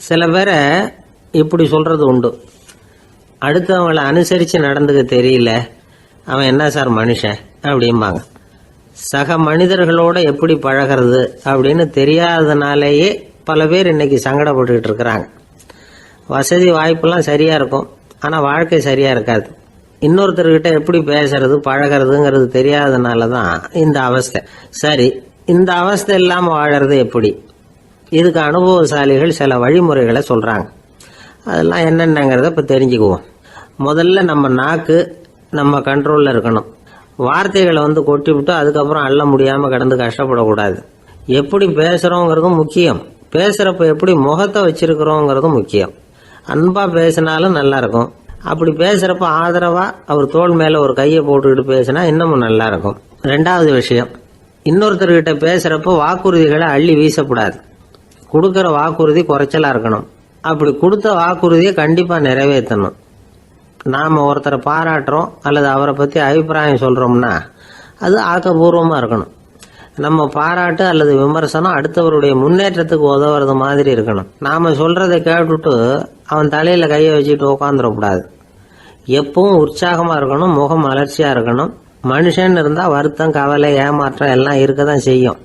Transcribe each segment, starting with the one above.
சில பேரை இப்படி சொல்றது உண்டு, அடுத்தவங்களை அனுசரித்து நடந்துக்க தெரியல, அவன் என்ன சார் மனுஷன் அப்படிம்பாங்க. சக மனிதர்களோட எப்படி பழகிறது அப்படின்னு தெரியாததுனாலேயே பல பேர் இன்னைக்கு சங்கடப்பட்டுக்கிட்டு இருக்கிறாங்க. வசதி வாய்ப்பெல்லாம் சரியாக இருக்கும், ஆனால் வாழ்க்கை சரியாக இருக்காது. இன்னொருத்தர்கிட்ட எப்படி பேசுறது பழகிறதுங்கிறது தெரியாததுனால தான் இந்த அவஸ்தை. சரி, இந்த அவஸ்தை இல்லாமல் வாழறது எப்படி? இதுக்கு அனுபவசாலிகள் சில வழிமுறைகளை சொல்கிறாங்க. அதெல்லாம் என்னென்னங்கிறத இப்போ தெரிஞ்சுக்குவோம். முதல்ல நம்ம நாக்கு நம்ம கண்ட்ரோலில் இருக்கணும். வார்த்தைகளை கொட்டி விட்டு அதுக்கப்புறம் அள்ள முடியாமல் கிடந்து கஷ்டப்படக்கூடாது. எப்படி பேசுகிறோங்கிறதும் முக்கியம், பேசுகிறப்ப எப்படி முகத்தை வச்சிருக்கிறோங்கிறதும் முக்கியம். அன்பாக பேசினாலும் நல்லா இருக்கும். அப்படி பேசுகிறப்ப ஆதரவாக அவர் தோள் மேலே ஒரு கையை போட்டுக்கிட்டு பேசினா இன்னமும் நல்லா இருக்கும். ரெண்டாவது விஷயம், இன்னொருத்தர்கிட்ட பேசுகிறப்போ வாக்குறுதிகளை அள்ளி வீசக்கூடாது. கொடுக்குற வாக்குறுதி குறைச்சலாக இருக்கணும். அப்படி கொடுத்த வாக்குறுதியை கண்டிப்பாக நிறைவேற்றணும். நாம் ஒருத்தரை பாராட்டுறோம் அல்லது அவரை பற்றி அபிப்பிராயம் சொல்கிறோம்னா அது ஆக்கப்பூர்வமாக இருக்கணும். நம்ம பாராட்டு அல்லது விமர்சனம் அடுத்தவருடைய முன்னேற்றத்துக்கு உதவுறது மாதிரி இருக்கணும். நாம் சொல்கிறத கேட்டுட்டு அவன் தலையில் கையை வச்சுட்டு உட்காந்துடக்கூடாது. எப்பவும் உற்சாகமாக இருக்கணும், முகம் மலர்ச்சியாக இருக்கணும். மனுஷன் இருந்தால் வருத்தம், கவலை, ஏமாற்றம் எல்லாம் இருக்க தான் செய்யும்.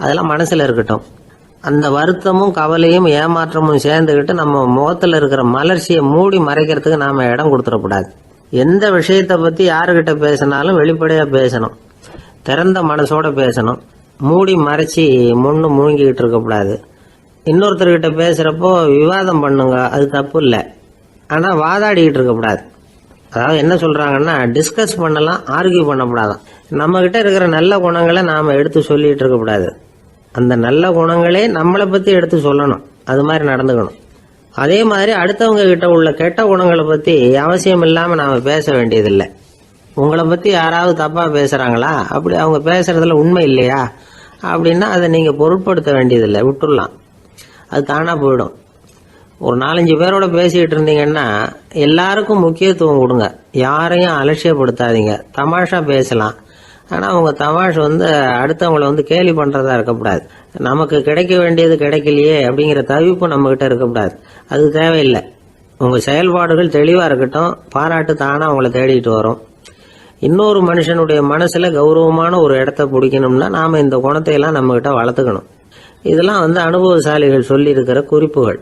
அதெல்லாம் மனசில் இருக்கட்டும். அந்த வருத்தமும் கவலையும் ஏமாற்றமும் சேர்ந்துக்கிட்டு நம்ம முகத்தில் இருக்கிற மலர்ச்சியை மூடி மறைக்கிறதுக்கு நாம் இடம் கொடுத்துடக்கூடாது. எந்த விஷயத்தை பற்றி யாருக்கிட்ட பேசினாலும் வெளிப்படையாக பேசணும், திறந்த மனசோட பேசணும். மூடி மறைச்சி முன்னு மூழ்கிக்கிட்டு இருக்கக்கூடாது. இன்னொருத்தர்கிட்ட பேசுகிறப்போ விவாதம் பண்ணுங்க, அது தப்பு இல்லை. ஆனால் வாதாடிக்கிட்டு இருக்கக்கூடாது. அதாவது என்ன சொல்கிறாங்கன்னா, டிஸ்கஸ் பண்ணலாம், ஆர்கியூ பண்ணக்கூடாதான். நம்மக்கிட்ட இருக்கிற நல்ல குணங்களை நாம் எடுத்து சொல்லிகிட்டு இருக்கக்கூடாது. அந்த நல்ல குணங்களே நம்மளை பற்றி எடுத்து சொல்லணும், அது மாதிரி நடந்துக்கணும். அதே மாதிரி அடுத்தவங்க கிட்ட உள்ள கெட்ட குணங்களை பற்றி அவசியம் இல்லாமல் நாம் பேச வேண்டியதில்லை. உங்களை பற்றி யாராவது தப்பாக பேசுகிறாங்களா, அப்படி அவங்க பேசுகிறதுல உண்மை இல்லையா அப்படின்னா அதை நீங்கள் பொருட்படுத்த வேண்டியதில்லை, விட்டுடலாம். அது தானாக போயிடும். ஒரு 4-5 பேரோட பேசிக்கிட்டு இருந்தீங்கன்னா எல்லாருக்கும் முக்கியத்துவம் கொடுங்க, யாரையும் அலட்சியப்படுத்தாதீங்க. தமாஷா பேசலாம், ஆனால் உங்கள் தமாஷ் அடுத்தவங்களை கேலி பண்ணுறதா இருக்கக்கூடாது. நமக்கு கிடைக்க வேண்டியது கிடைக்கலையே அப்படிங்கிற தவிப்பு நம்மகிட்ட இருக்கக்கூடாது, அது தேவையில்லை. உங்கள் செயல்பாடுகள் தெளிவாக இருக்கட்டும், பாராட்டு தானாக அவங்கள தேடிட்டு வரும். இன்னொரு மனுஷனுடைய மனசில் கௌரவமான ஒரு இடத்த பிடிக்கணும்னா நாம் இந்த குணத்தை எல்லாம் நம்மகிட்ட வளர்த்துக்கணும். இதெல்லாம் அனுபவசாலிகள் சொல்லியிருக்கிற குறிப்புகள்.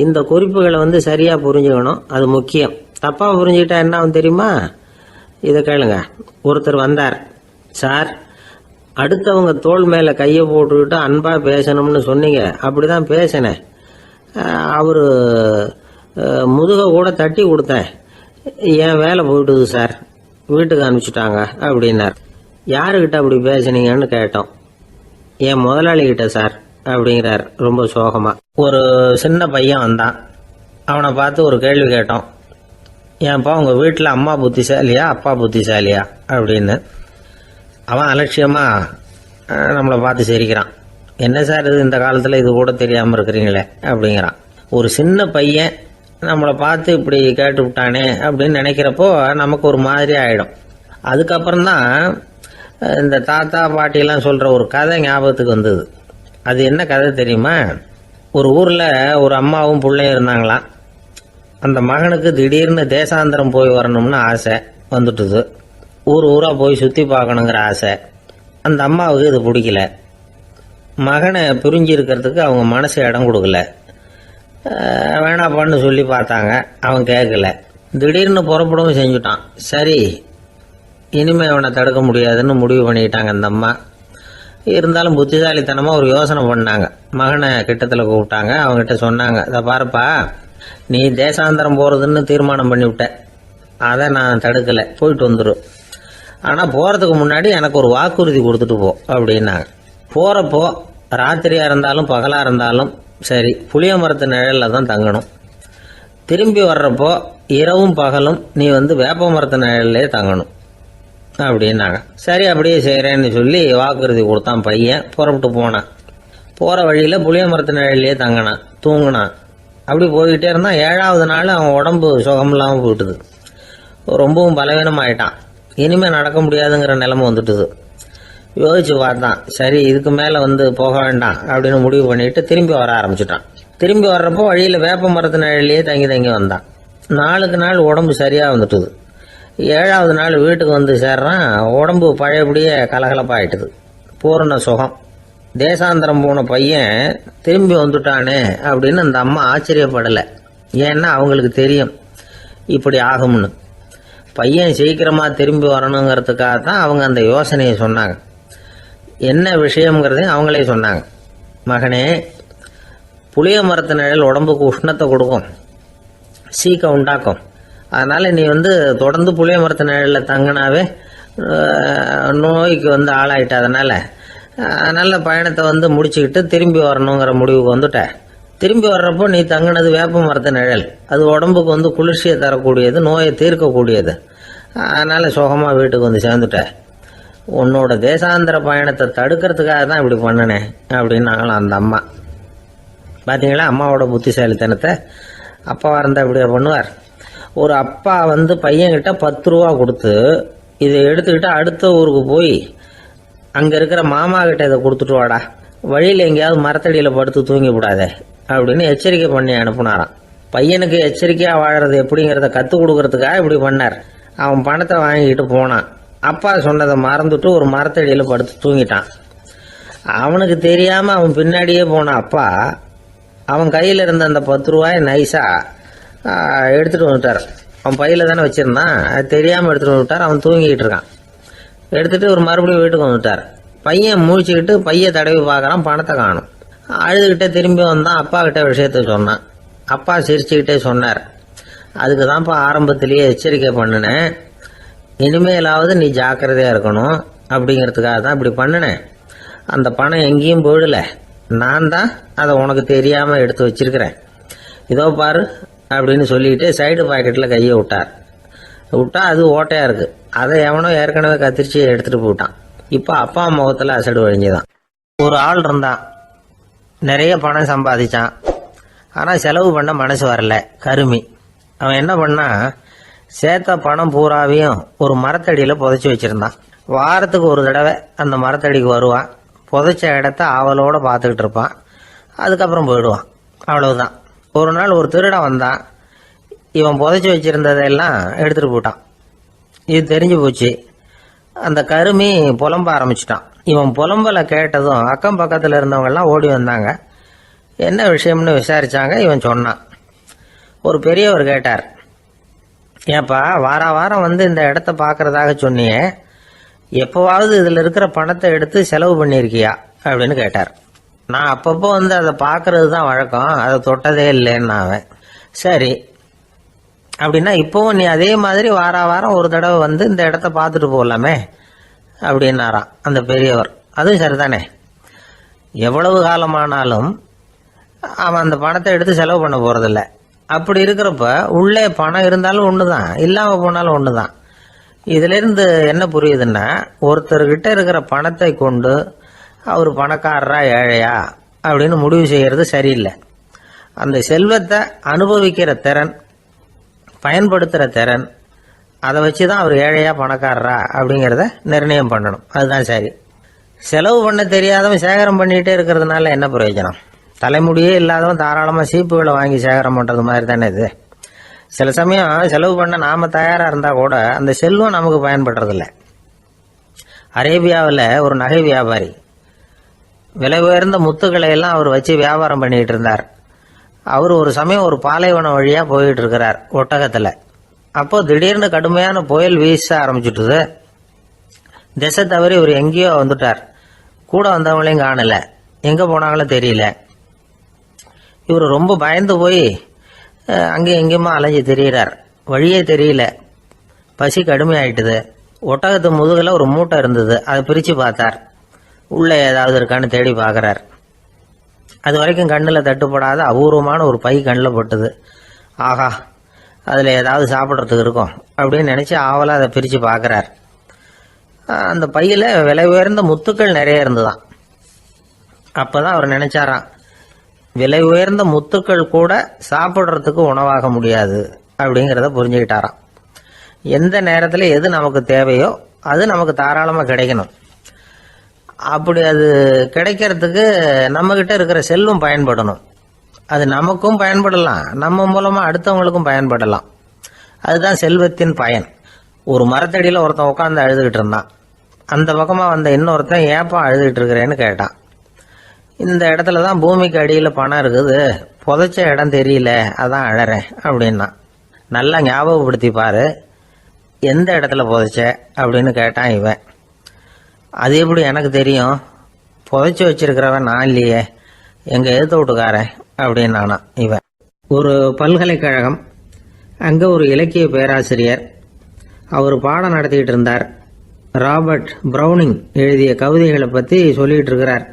இந்த குறிப்புகளை சரியாக புரிஞ்சுக்கணும், அது முக்கியம். தப்பாக புரிஞ்சுக்கிட்டா என்ன ஆகும் தெரியுமா? இதை கேளுங்க. ஒருத்தர் வந்தார், சார் அடுத்தவங்க தோள் மேலே கையை போட்டுக்கிட்டு அன்பாக பேசணும்னு சொன்னீங்க, அப்படி தான் பேசினேன். அவர் முதுகை கூட தட்டி கொடுத்தேன், என் வேலை போயிட்டுது சார், வீட்டுக்கு அனுப்பிச்சிட்டாங்க அப்படின்னார். யாருக்கிட்ட அப்படி பேசுனீங்கன்னு கேட்டோம். என் முதலாளிகிட்ட சார் அப்படிங்கிறார் ரொம்ப சோகமா. ஒரு சின்ன பையன் வந்தான், அவனை பார்த்து ஒரு கேள்வி கேட்டோம். ஏன்ப்பா உங்கள் வீட்டில் அம்மா புத்திசாலியா அப்பா புத்திசாலியா அப்படின்னு. அவன் அலட்சியமா நம்மளை பார்த்து சிரிக்கிறான். என்ன சார் இது, இந்த காலத்தில் இது கூட தெரியாமல் இருக்கிறீங்களே அப்படிங்கிறான். ஒரு சின்ன பையன் நம்மளை பார்த்து இப்படி கேட்டு விட்டானே அப்படின்னு நினைக்கிறப்போ நமக்கு ஒரு மாதிரி ஆகிடும். அதுக்கப்புறம்தான் இந்த தாத்தா பாட்டிலாம் சொல்கிற ஒரு கதை ஞாபகத்துக்கு வந்தது. அது என்ன கதை தெரியுமா? ஒரு ஊரில் ஒரு அம்மாவும் பிள்ளையும் இருந்தாங்களாம். அந்த மகனுக்கு திடீர்னு தேசாந்திரம் போய் வரணும்னு ஆசை வந்துட்டுது. ஊராக போய் சுற்றி பார்க்கணுங்கிற ஆசை. அந்த அம்மாவுக்கு இது பிடிக்கல. மகனை பிரிஞ்சு இருக்கிறதுக்கு அவங்க மனசு இடம் கொடுக்கல. வேணாப்பான்னு சொல்லி பார்த்தாங்க, அவன் கேட்கல. திடீர்னு புறப்படவும் செஞ்சுட்டான். சரி, இனிமே அவனை தடுக்க முடியாதுன்னு முடிவு பண்ணிக்கிட்டாங்க அந்த அம்மா. இருந்தாலும் புத்திசாலித்தனமாக ஒரு யோசனை பண்ணாங்க. மகனை கிட்டத்தில் கூப்பிட்டாங்க, அவங்ககிட்ட சொன்னாங்க, இதை பாருப்பா, நீ தேசாந்திரம் போகிறதுன்னு தீர்மானம் பண்ணிவிட்ட, அதை நான் தடுக்கலை, போயிட்டு வந்துடும். ஆனால் போகிறதுக்கு முன்னாடி எனக்கு ஒரு வாக்குறுதி கொடுத்துட்டு போ அப்படின்னாங்க. போகிறப்போ ராத்திரியாக இருந்தாலும் பகலாக இருந்தாலும் சரி, புளிய மரத்து நிழலில் தான் தங்கணும். திரும்பி வர்றப்போ இரவும் பகலும் நீ வேப்ப மரத்து நிழல்லே தங்கணும் அப்படின்னாங்க. சரி, அப்படியே செய்கிறேன்னு சொல்லி வாக்குறுதி கொடுத்தான் பையன். புறப்பட்டு போனான். போகிற வழியில் புளிய மரத்து நிழல்லையே தங்கினான், தூங்கினான். அப்படி போய்கிட்டே இருந்தான். 7வது நாள் அவன் உடம்பு சுகமில்லாமல் போயிட்டுது. ரொம்பவும் பலவீனமாயிட்டான். இனிமேல் நடக்க முடியாதுங்கிற நிலைமை வந்துட்டுது. யோசிச்சு பார்த்தான். சரி, இதுக்கு மேலே போக வேண்டாம் அப்படின்னு முடிவு பண்ணிட்டு திரும்பி வர ஆரம்பிச்சிட்டான். திரும்பி வர்றப்போ வழியில் வேப்ப மரத்து நிழலையே தங்கி தங்கி வந்தான். நாளுக்கு நாள் உடம்பு சரியாக வந்துட்டுது. 7வது நாள் வீட்டுக்கு வந்து சேர்றான். உடம்பு பழையபடியே கலகலப்பாயிட்டுது. பூரண சுகம். தேசாந்திரம் போன பையன் திரும்பி வந்துட்டானே அப்படின்னு அந்த அம்மா ஆச்சரியப்படலை. ஏன்னா அவங்களுக்கு தெரியும் இப்படி ஆகும்னு. பையன் சீக்கிரமாக திரும்பி வரணுங்கிறதுக்காக தான் அவங்க அந்த யோசனையை சொன்னாங்க. என்ன விஷயங்கிறதையும் அவங்களே சொன்னாங்க. மகனே, புளிய மரத்து நிழல் உடம்புக்கு உஷ்ணத்தை கொடுக்கும், சீக்க உண்டாக்கும். அதனால் நீ தொடர்ந்து புளிய மரத்து நிழலில் தங்கினாவே நோய்க்கு ஆளாயிட்ட. அதனால் நல்ல பயணத்தை முடிச்சுக்கிட்டு திரும்பி வரணுங்கிற முடிவுக்கு வந்துட்ட. திரும்பி வர்றப்போ நீ தங்கினது வேப்ப மரத்து நிழல். அது உடம்புக்கு குளிர்ச்சியை தரக்கூடியது, நோயை தீர்க்கக்கூடியது. அதனால் சுகமாக வீட்டுக்கு சேர்ந்துட்ட. உன்னோட தேசாந்திர பயணத்தை தடுக்கிறதுக்காக தான் இப்படி பண்ணினேன் அப்படின்னாங்களாம் அந்த அம்மா. பார்த்தீங்களா அம்மாவோட புத்திசாலித்தனத்தை? அப்பாவாக இருந்தால் இப்படியா பண்ணுவார்? ஒரு அப்பா பையன்கிட்ட 10 ரூபா கொடுத்து இதை எடுத்துக்கிட்டு அடுத்த ஊருக்கு போய் அங்கே இருக்கிற மாமா கிட்ட இதை கொடுத்துட்டு வாடா, வழியில் எங்கேயாவது மரத்தடியில் படுத்து தூங்கி விடாதே அப்படின்னு எச்சரிக்கை பண்ணி அனுப்புனாராம். பையனுக்கு எச்சரிக்கையாக வாழறது எப்படிங்கிறத கற்றுக் கொடுக்கறதுக்காக இப்படி பண்ணார். அவன் பணத்தை வாங்கிக்கிட்டு போனான். அப்பா சொன்னதை மறந்துட்டு ஒரு மரத்தடியில் படுத்து தூங்கிட்டான். அவனுக்கு தெரியாமல் அவன் பின்னாடியே போன அப்பா அவன் கையில் இருந்த அந்த 10 ரூபாயை நைஸாக எடுத்துகிட்டு வந்துட்டார். அவன் பையில் தானே வச்சுருந்தான், அது தெரியாமல் எடுத்துகிட்டு வந்துட்டார். அவன் தூங்கிக்கிட்டு இருக்கான். எடுத்துகிட்டு ஒரு மறுபடியும் வீட்டுக்கு வந்துட்டார். பையன் முழிச்சுக்கிட்டு பையை தடவி பார்க்குறான், பணத்தை காணும். அழுதுகிட்டே திரும்பி வந்தான். அப்பா கிட்ட விஷயத்த சொன்னான். அப்பா சிரிச்சுக்கிட்டே சொன்னார், அதுக்கு தான்ப்பா ஆரம்பத்திலேயே எச்சரிக்கை பண்ணினேன், இனிமேலாவது நீ ஜாக்கிரதையாக இருக்கணும் அப்படிங்கிறதுக்காக தான் இப்படி பண்ணினேன். அந்த பணம் எங்கேயும் போயிடல, நான் தான் அதை உனக்கு தெரியாமல் எடுத்து வச்சிருக்கிறேன். இதோ பாரு அப்படின்னு சொல்லிக்கிட்டு சைடு பாக்கெட்டில் கையை விட்டா அது ஓட்டையாக இருக்குது. அதை எவனோ ஏற்கனவே கத்திரிச்சு எடுத்துகிட்டு போயிட்டான். இப்போ அப்பா முகத்தில் அசடு வழிஞ்சுதான். ஒரு ஆள் இருந்தான், நிறைய பணம் சம்பாதிச்சான். ஆனால் செலவு பண்ண மனசு வரல, கருமி. அவன் என்ன பண்ணா, சேர்த்த பணம் பூராவையும் ஒரு மரத்தடியில் புதைச்சி வச்சுருந்தான். வாரத்துக்கு ஒரு தடவை அந்த மரத்தடிக்கு வருவான். புதைச்ச இடத்த ஆவலோடு பார்த்துக்கிட்டு இருப்பான். அதுக்கப்புறம் போயிடுவான். அவ்வளவுதான். ஒரு நாள் ஒரு திருடன் வந்தான். இவன் புதைச்சி வச்சுருந்ததெல்லாம் எடுத்துகிட்டு போயிட்டான். இது தெரிஞ்சு போச்சு. அந்த கருமி புலம்ப ஆரம்பிச்சிட்டான். இவன் புலம்பலை கேட்டதும் அக்கம் பக்கத்தில் இருந்தவங்கெல்லாம் ஓடி வந்தாங்க. என்ன விஷயம்னு விசாரித்தாங்க. இவன் சொன்னான். ஒரு பெரியவர் கேட்டார், ஏப்பா வாரம் இந்த இடத்த பார்க்கறதாக சொன்னியே, எப்போவாவது இதில் இருக்கிற பணத்தை எடுத்து செலவு பண்ணியிருக்கியா அப்படின்னு கேட்டார். நான் அப்பப்போ அதை பார்க்கறது தான் வழக்கம், அதை தொட்டதே இல்லைன்னு அவன். சரி அப்படின்னா இப்போவும் நீ அதே மாதிரி வாரம் ஒரு தடவை இந்த இடத்த பார்த்துட்டு போகலாமே அப்படின்னாராம் அந்த பெரியவர். அதுவும் சரிதானே, எவ்வளவு காலமானாலும் அவன் அந்த பணத்தை எடுத்து செலவு பண்ண போகிறதில்ல. அப்படி இருக்கிறப்ப உள்ளே பணம் இருந்தாலும் ஒன்று தான், இல்லாமல் போனாலும் ஒன்று தான். இதிலிருந்து என்ன புரியுதுன்னா, ஒருத்தர்கிட்ட இருக்கிற பணத்தை கொண்டு அவர் பணக்காரரா ஏழையா அப்படின்னு முடிவு செய்கிறது சரியில்லை. அந்த செல்வத்தை அனுபவிக்கிற திறன், பயன்படுத்துகிற திறன், அதை வச்சு தான் அவர் ஏழையா பணக்காரரா அப்படிங்கிறத நிர்ணயம் பண்ணணும். அதுதான் சரி. செலவு பண்ண தெரியாதவன் சேகரம் பண்ணிகிட்டே இருக்கிறதுனால என்ன பிரயோஜனம்? தலைமுடியே இல்லாதவன் தாராளமாக சீப்புகளை வாங்கி சேகரம் பண்ணுறது மாதிரி தானே இது. சில சமயம் செலவு பண்ண நாம் தயாராக இருந்தால் கூட அந்த செல்வம் நமக்கு பயன்படுறதில்ல. அரேபியாவில் ஒரு நகை வியாபாரி விலை உயர்ந்த முத்துக்களை எல்லாம் அவர் வச்சு வியாபாரம் பண்ணிகிட்டு இருந்தார். அவர் ஒரு சமயம் ஒரு பாலைவனம் வழியாக போயிட்டு இருக்கிறார் ஒட்டகத்தில். அப்போ திடீர்னு கடுமையான புயல் வீச ஆரம்பிச்சுட்டுது. திசை தவறி இவர் எங்கேயோ வந்துட்டார். கூட வந்தவங்களையும் காணலை, எங்கே போனாங்களும் தெரியல. இவர் ரொம்ப பயந்து போய் அங்கே எங்கேயுமா அலைஞ்சு திரியிறார். வழியே தெரியல. பசி கடுமையாயிட்டுது. ஒட்டகத்து முதுகில் ஒரு மூட்டை இருந்தது. அதை பிரித்து பார்த்தார். உள்ளே ஏதாவது இருக்கான்னு தேடி பார்க்குறார். அது வரைக்கும் கண்ணில் தட்டுப்படாத அபூர்வமான ஒரு பை கண்ணில் பட்டுது. ஆஹா, அதில் ஏதாவது சாப்பிட்றதுக்கு இருக்கும் அப்படின்னு நினச்சி ஆவலாக அதை பிரித்து பார்க்குறார். அந்த பையில் விலை உயர்ந்த முத்துக்கள் நிறைய இருந்துதான். அப்போ தான் அவர் நினச்சாராம், விலை உயர்ந்த முத்துக்கள் கூட சாப்பிட்றதுக்கு உணவாக முடியாது அப்படிங்கிறத புரிஞ்சுக்கிட்டாராம். எந்த நேரத்தில் எது நமக்கு தேவையோ அது நமக்கு தாராளமாக கிடைக்கணும். அப்படி அது கிடைக்கிறதுக்கு நம்மக்கிட்ட இருக்கிற செல்வம் பயன்படணும். அது நமக்கும் பயன்படலாம், நம்ம மூலமா அடுத்தவங்களுக்கும் பயன்படலாம். அதுதான் செல்வத்தின் பயன். ஒரு மரத்தடியில் ஒருத்தன் உட்காந்து அழுதுகிட்டு இருந்தான். அந்த பக்கமா வந்த இன்னொருத்தன் ஏப்பா அழுதுகிட்டு இருக்கிறேன்னு கேட்டான். இந்த இடத்துல தான் பூமிக்கு அடியில் பணம் இருக்குது, புதைச்ச இடம் தெரியல, அதான் அழறேன் அப்படின்னா. நல்லா ஞாபகப்படுத்தி பாரு, எந்த இடத்துல புதைச்ச அப்படின்னு கேட்டான் இவன். அது எப்படி எனக்கு தெரியும், புதைச்சி வச்சிருக்கிறவன் நான் இல்லையே, எங்க எழுத்து வீட்டுக்காரன் அப்படின்னானா இவன். ஒரு பல்கலைக்கழகம், அங்கே ஒரு இலக்கிய பேராசிரியர், அவர் பாடம் நடத்திக்கிட்டு இருந்தார். ராபர்ட் ப்ரௌனிங் எழுதிய கவிதைகளை பற்றி சொல்லிகிட்டு இருக்கிறார்.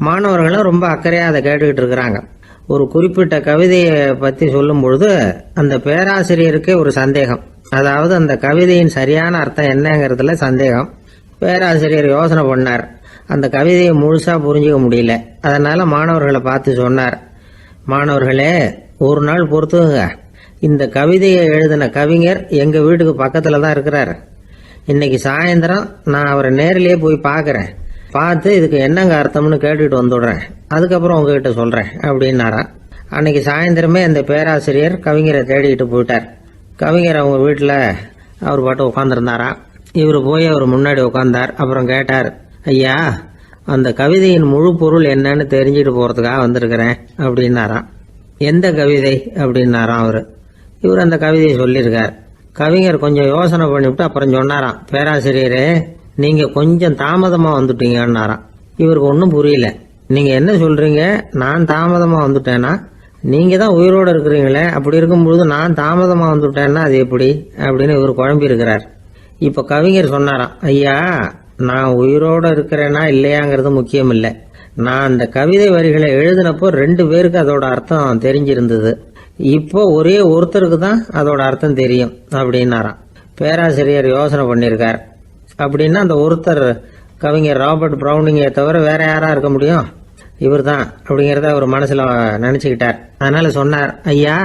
மாணவர்களும் ரொம்ப அக்கறையாக அதை கேட்டுக்கிட்டு இருக்கிறாங்க. ஒரு குறிப்பிட்ட கவிதையை பற்றி சொல்லும் பொழுது அந்த பேராசிரியருக்கே ஒரு சந்தேகம். அதாவது அந்த கவிதையின் சரியான அர்த்தம் என்னங்கிறதுல சந்தேகம். பேராசிரியர் யோசனை பண்ணார். அந்த கவிதையை முழுசாக புரிஞ்சிக்க முடியல. அதனால் மாணவர்களை பார்த்து சொன்னார், மாணவர்களே, ஒரு நாள் பொறுத்துங்க, இந்த கவிதையை எழுதின கவிஞர் எங்கள் வீட்டுக்கு பக்கத்தில் தான் இருக்கிறார். இன்னைக்கு சாயந்தரம் நான் அவரை நேரிலேயே போய் பார்க்குறேன். பார்த்து இதுக்கு என்னங்க அர்த்தம்னு கேட்டுட்டு வந்துடுறேன். அதுக்கப்புறம் உங்ககிட்ட சொல்கிறேன் அப்படின்னாராம். அன்னைக்கு சாயந்தரமே அந்த பேராசிரியர் கவிஞரை தேடிக்கிட்டு போயிட்டார். கவிஞர் அவங்க வீட்டில் அவர் பாட்டு உட்காந்துருந்தாராம். இவர் போய் அவர் முன்னாடி உட்காந்தார். அப்புறம் கேட்டார், ஐயா, அந்த கவிதையின் முழு பொருள் என்னன்னு தெரிஞ்சுட்டு போகிறதுக்காக வந்திருக்கிறேன் அப்படின்னாராம். எந்த கவிதை அப்படின்னாராம் அவர். இவர் அந்த கவிதையை சொல்லியிருக்கார். கவிஞர் கொஞ்சம் யோசனை பண்ணிவிட்டு அப்புறம் சொன்னாராம், பேராசிரியரே, நீங்கள் கொஞ்சம் தாமதமாக வந்துட்டீங்கன்னாராம். இவருக்கு ஒன்றும் புரியல. நீங்கள் என்ன சொல்கிறீங்க, நான் தாமதமாக வந்துட்டேன்னா? நீங்கள் தான் உயிரோடு இருக்கிறீங்களே, அப்படி இருக்கும்பொழுது நான் தாமதமாக வந்துட்டேன்னா அது எப்படி அப்படின்னு இவர் குழம்பி இருக்கிறார். இப்போ கவிஞர் சொன்னாராம், ஐயா, நான் உயிரோடு இருக்கிறேன்னா இல்லையாங்கிறது முக்கியம் இல்லை. நான் அந்த கவிதை வரிகளை எழுதினப்போ 2 பேருக்கு அதோட அர்த்தம் தெரிஞ்சிருந்தது. இப்போ ஒரே ஒருத்தருக்கு தான் அதோட அர்த்தம் தெரியும் அப்படின்னாராம். பேராசிரியர் யோசனை பண்ணியிருக்கார். அப்படின்னா அந்த ஒருத்தர் கவிஞர் ராபர்ட் ப்ரௌனிங்கை தவிர வேற யாரா இருக்க முடியும்? இவர் தான் அப்படிங்கிறத அவர் மனசுல நினைச்சுக்கிட்டார். அதனால சொன்னார், ஐயா,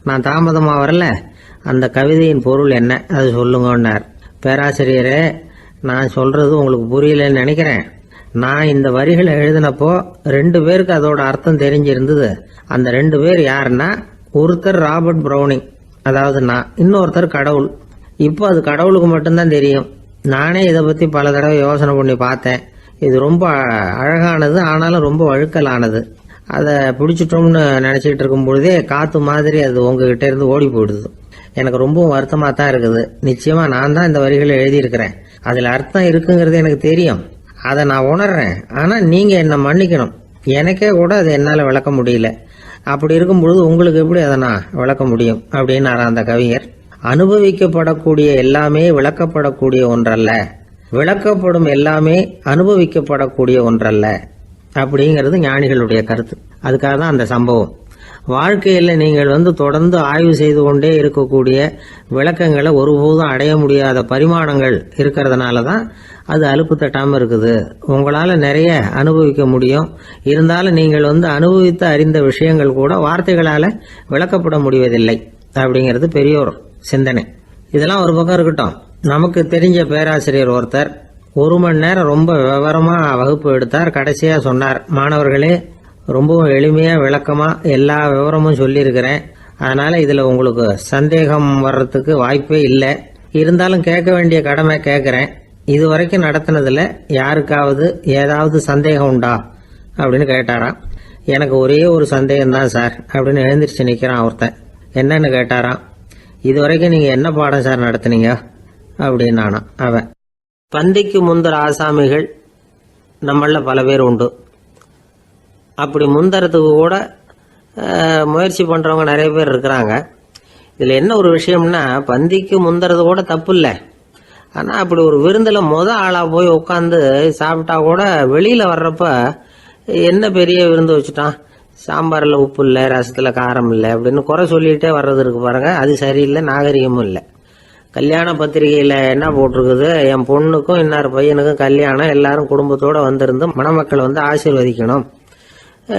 நான் தாமதமா வரல, அந்த கவிதையின் பொருள் என்ன அது சொல்லுங்கன்னார். பேராசிரியரே, நான் சொல்றது உங்களுக்கு புரியலன்னு நினைக்கிறேன். நான் இந்த வரிகளை எழுதினப்போ 2 பேருக்கு அதோட அர்த்தம் தெரிஞ்சிருந்தது. அந்த 2 பேர் யாருன்னா, ஒருத்தர் ராபர்ட் ப்ரௌனிங், அதாவது நான், இன்னொருத்தர் கடவுள். இப்போ அது கடவுளுக்கு மட்டும்தான் தெரியும். நானே இதை பற்றி பல தடவை யோசனை பண்ணி பார்த்தேன். இது ரொம்ப அழகானது, ஆனாலும் ரொம்ப வழுக்கலானது. அதை பிடிச்சிட்டோம்னு நினச்சிக்கிட்டு இருக்கும் பொழுதே காற்று மாதிரி அது உங்ககிட்ட இருந்து ஓடி போயிடுது. எனக்கு ரொம்பவும் வருத்தமாக தான் இருக்குது. நிச்சயமாக நான் தான் இந்த வரிகளை எழுதியிருக்கிறேன். அதில் அர்த்தம் இருக்குங்கிறது எனக்கு தெரியும், அதை நான் உணர்றேன். ஆனால் நீங்கள் என்னை மன்னிக்கணும், எனக்கே கூட அதை என்னால் விளக்க முடியல. அப்படி இருக்கும் பொழுது உங்களுக்கு எப்படி அதை நான் விளக்க முடியும் அப்படின்னாரா அந்த கவிஞர். அனுபவிக்கப்படக்கூடிய எல்லாமே விளக்கப்படக்கூடிய ஒன்றல்ல, விளக்கப்படும் எல்லாமே அனுபவிக்கப்படக்கூடிய ஒன்றல்ல அப்படிங்கிறது ஞானிகளுடைய கருத்து. அதுக்காக தான் அந்த சம்பவம். வாழ்க்கையில் நீங்கள் தொடர்ந்து ஆய்வு செய்து கொண்டே இருக்கக்கூடிய விளக்கங்களை ஒருபோதும் அடைய முடியாத பரிமாணங்கள் இருக்கிறதுனால தான் அது அலுப்பு தட்டாமல் இருக்குது. உங்களால் நிறைய அனுபவிக்க முடியும், இருந்தாலும் நீங்கள் அனுபவித்து அறிந்த விஷயங்கள் கூட வார்த்தைகளால் விளக்கப்பட முடிவதில்லை அப்படிங்கிறது பெரியோர் சிந்தனை. இதெல்லாம் ஒரு பக்கம் இருக்கட்டும். நமக்கு தெரிஞ்ச பேராசிரியர் ஒருத்தர் 1 மணி நேரம் ரொம்ப விவரமா வகுப்பு எடுத்தார். கடைசியா சொன்னார், மாணவர்களே, ரொம்பவும் எளிமையா விளக்கமா எல்லா விவரமும் சொல்லியிருக்கிறேன். அதனால இதுல உங்களுக்கு சந்தேகம் வர்றதுக்கு வாய்ப்பே இல்லை. இருந்தாலும் கேட்க வேண்டிய கடமை கேட்கிறேன். இது வரைக்கும் நடத்தினதுல யாருக்காவது ஏதாவது சந்தேகம் உண்டா அப்படின்னு கேட்டாராம். எனக்கு ஒரே ஒரு சந்தேகம் தான் சார் அப்படின்னு எழுந்திரிச்சு நிற்கிறான் ஒருத்தன். என்னன்னு கேட்டாராம். இது வரைக்கும் நீங்க என்ன பாடம் சார் நடத்துனீங்க அப்படின்னானா அவன். பந்திக்கு முந்தர ஆசாமிகள் நம்மள பல பேர் உண்டு. அப்படி முந்தறதுக்கு கூட முயற்சி பண்றவங்க நிறைய பேர் இருக்கிறாங்க. இதுல என்ன ஒரு விஷயம்னா, பந்திக்கு முந்தறது கூட தப்பு இல்லை. ஆனா அப்படி ஒரு விருந்துல ஆளா போய் உட்காந்து சாப்பிட்டா கூட வெளியில வர்றப்ப என்ன பெரிய விருந்து வச்சுட்டான், சாம்பாரில் உப்பு இல்லை, ரசத்தில் காரம் இல்லை அப்படின்னு குறை சொல்லிகிட்டே வர்றது இருக்கு பாருங்க. அது சரியில்லை, நாகரிகமும் இல்லை. கல்யாண பத்திரிகையில் என்ன போட்டிருக்குது, என் பொண்ணுக்கும் இன்னார் பையனுக்கும் கல்யாணம், எல்லாரும் குடும்பத்தோடு வந்திருந்து மணமக்கள் ஆசீர்வதிக்கணும்,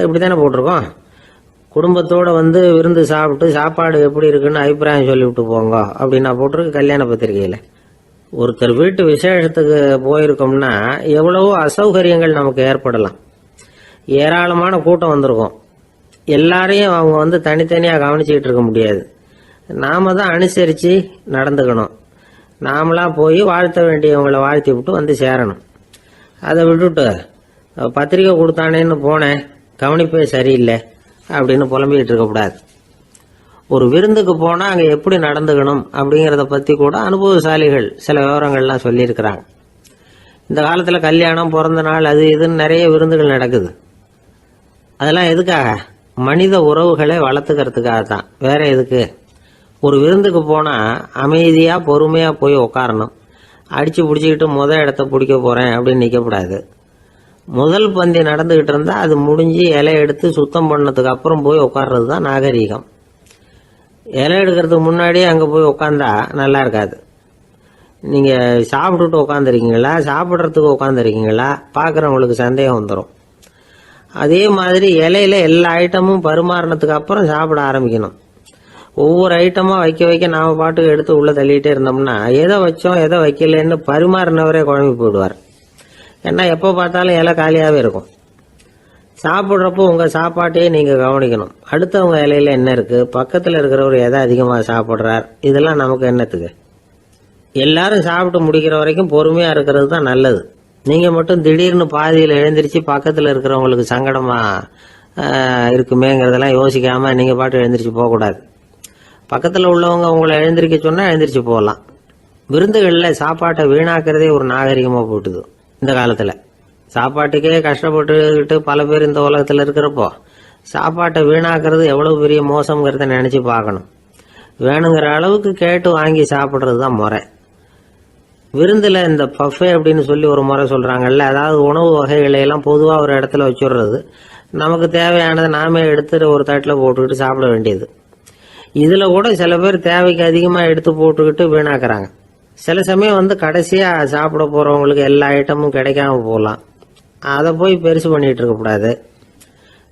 இப்படி தானே போட்டிருக்கோம். குடும்பத்தோடு விருந்து சாப்பிட்டு சாப்பாடு எப்படி இருக்குன்னு அபிப்பிராயம் சொல்லிவிட்டு போங்க அப்படின்னா போட்டிருக்கு கல்யாண பத்திரிகையில். ஒருத்தர் வீட்டு விசேஷத்துக்கு போயிருக்கோம்னா எவ்வளவோ அசௌகரியங்கள் நமக்கு ஏற்படலாம். ஏராளமான கூட்டம் வந்திருக்கும். எல்லாரையும் அவங்க தனித்தனியாக கவனிச்சுக்கிட்டு இருக்க முடியாது. நாம தான் அனுசரித்து நடந்துக்கணும். நாமளா போய் வாழ்த்த வேண்டியவங்களை வாழ்த்தி விட்டு சேரணும். அதை விட்டுட்டு பத்திரிக்கை கொடுத்தானேன்னு போனேன், கவனிப்பே சரியில்லை அப்படின்னு புலம்பிக்கிட்டு இருக்கக்கூடாது. ஒரு விருந்துக்கு போனால் அங்கே எப்படி நடந்துக்கணும் அப்படிங்கிறத பற்றி கூட அனுபவசாலிகள் சில விவரங்கள்லாம் சொல்லியிருக்கிறாங்க. இந்த காலத்தில் கல்யாணம், பிறந்த நாள், அது இதுன்னு நிறைய விருந்துகள் நடக்குது. அதெல்லாம் எதுக்காக? மனித உறவுகளை வளர்த்துக்கிறதுக்காக தான், வேற எதுக்கு? ஒரு விருந்துக்கு போனால் அமைதியாக பொறுமையாக போய் உட்காரணும். அடித்து பிடிச்சிக்கிட்டு இடத்த பிடிக்க போகிறேன் அப்படின்னு நிற்கக்கூடாது. முதல் பந்தி நடந்துக்கிட்டு இருந்தால் அது முடிஞ்சு இலை எடுத்து சுத்தம் பண்ணதுக்கு அப்புறம் போய் உட்கார்றது தான் நாகரீகம். இலை எடுக்கிறதுக்கு முன்னாடியே அங்கே போய் உட்காந்தா நல்லா இருக்காது. நீங்கள் சாப்பிட்டுட்டு உட்காந்துருக்கீங்களா, சாப்பிட்றதுக்கு உட்காந்துருக்கீங்களா, பார்க்குறவங்களுக்கு சந்தேகம் வந்துடும். அதே மாதிரி இலையில எல்லா ஐட்டமும் பரிமாறினதுக்கு அப்புறம் சாப்பிட ஆரம்பிக்கணும். ஒவ்வொரு ஐட்டமாக வைக்க நாம் பாட்டுக்கு எடுத்து உள்ளே தள்ளிகிட்டே இருந்தோம்னா எதை வச்சோம் எதை வைக்கலன்னு பரிமாறினவரே குழம்பி போயிடுவார். ஏன்னா எப்போ பார்த்தாலும் இலை காலியாகவே இருக்கும். சாப்பிட்றப்போ உங்கள் சாப்பாட்டையே நீங்கள் கவனிக்கணும். அடுத்தவங்க இலையில என்ன இருக்குது, பக்கத்தில் இருக்கிறவர் எதை அதிகமாக சாப்பிட்றார், இதெல்லாம் நமக்கு என்னத்துக்கு? எல்லாரும் சாப்பிட்டு முடிக்கிற வரைக்கும் பொறுமையாக இருக்கிறது தான் நல்லது. நீங்கள் மட்டும் திடீர்னு பாதியில் எழுந்திரிச்சு பக்கத்தில் இருக்கிறவங்களுக்கு சங்கடமாக இருக்குமேங்கிறதெல்லாம் யோசிக்காமல் நீங்கள் பாட்டு எழுந்திரிச்சு போகக்கூடாது. பக்கத்தில் உள்ளவங்க உங்களை எழுந்திரிக்க சொன்னால் எழுந்திரிச்சு போகலாம். விருந்துகளில் சாப்பாட்டை வீணாக்கிறதே ஒரு நாகரிகமாக போட்டுது. இந்த காலத்தில் சாப்பாட்டுக்கே கஷ்டப்பட்டுக்கிட்டு பல பேர் இந்த உலகத்தில் இருக்கிறப்போ சாப்பாட்டை வீணாக்கிறது எவ்வளவு பெரிய மோசங்கிறத நினச்சி பார்க்கணும். வேணுங்கிற அளவுக்கு கேட்டு வாங்கி சாப்பிட்றது தான் முறை. விருந்தில் இந்த பஃபே அப்படின்னு சொல்லி ஒரு முறை சொல்கிறாங்கல்ல, அதாவது உணவு வகைகளையெல்லாம் பொதுவாக ஒரு இடத்துல வச்சுடுறது, நமக்கு தேவையானதை நாமே எடுத்துட்டு ஒரு தட்டில் போட்டுக்கிட்டு சாப்பிட வேண்டியது. இதில் கூட சில பேர் தேவைக்கு அதிகமாக எடுத்து போட்டுக்கிட்டு வீணாக்குறாங்க. சில சமயம் கடைசியாக சாப்பிட போகிறவங்களுக்கு எல்லா ஐட்டமும் கிடைக்காம போகலாம். அதை போய் பெருசு பண்ணிகிட்டு இருக்கக்கூடாது.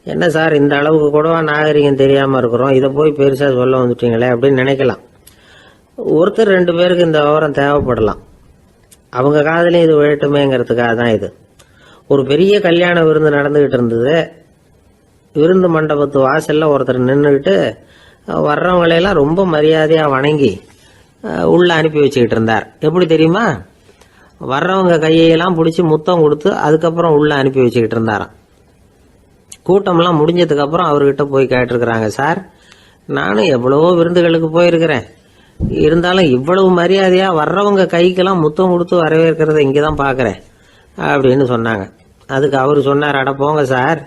என்ன சார் இந்த அளவுக்கு கூடவா நாகரிகம் தெரியாமல் இருக்கிறோம், இதை போய் பெருசாக சொல்ல வந்துட்டீங்களே அப்படின்னு நினைக்கலாம். ஒருத்தர் 2 பேருக்கு இந்த விவரம் தேவைப்படலாம். அவங்க காதலையும் இது விழட்டுமேங்கிறதுக்காக தான் இது. ஒரு பெரிய கல்யாண விருந்து நடந்துக்கிட்டு இருந்தது. விருந்து மண்டபத்து வாசலில் ஒருத்தர் நின்றுக்கிட்டு வர்றவங்களையெல்லாம் ரொம்ப மரியாதையாக வணங்கி உள்ளே அனுப்பி வச்சுக்கிட்டு இருந்தார். எப்படி தெரியுமா? வர்றவங்க கையெல்லாம் பிடிச்சி முத்தம் கொடுத்து அதுக்கப்புறம் உள்ளே அனுப்பி வச்சுக்கிட்டு இருந்தாராம். கூட்டம்லாம் முடிஞ்சதுக்கப்புறம் அவர்கிட்ட போய் கேட்டிருக்கிறாங்க, சார் நானும் எவ்வளவோ விருந்துகளுக்கு போயிருக்கிறேன், இருந்தாலும் இவ்வளவு மரியாதையாக வர்றவங்க கைக்கெல்லாம் முத்தம் கொடுத்து வரவேற்கிறத இங்கே தான் பார்க்குறேன் அப்படின்னு சொன்னாங்க. அதுக்கு அவர் சொன்னார், அட போங்க சார்,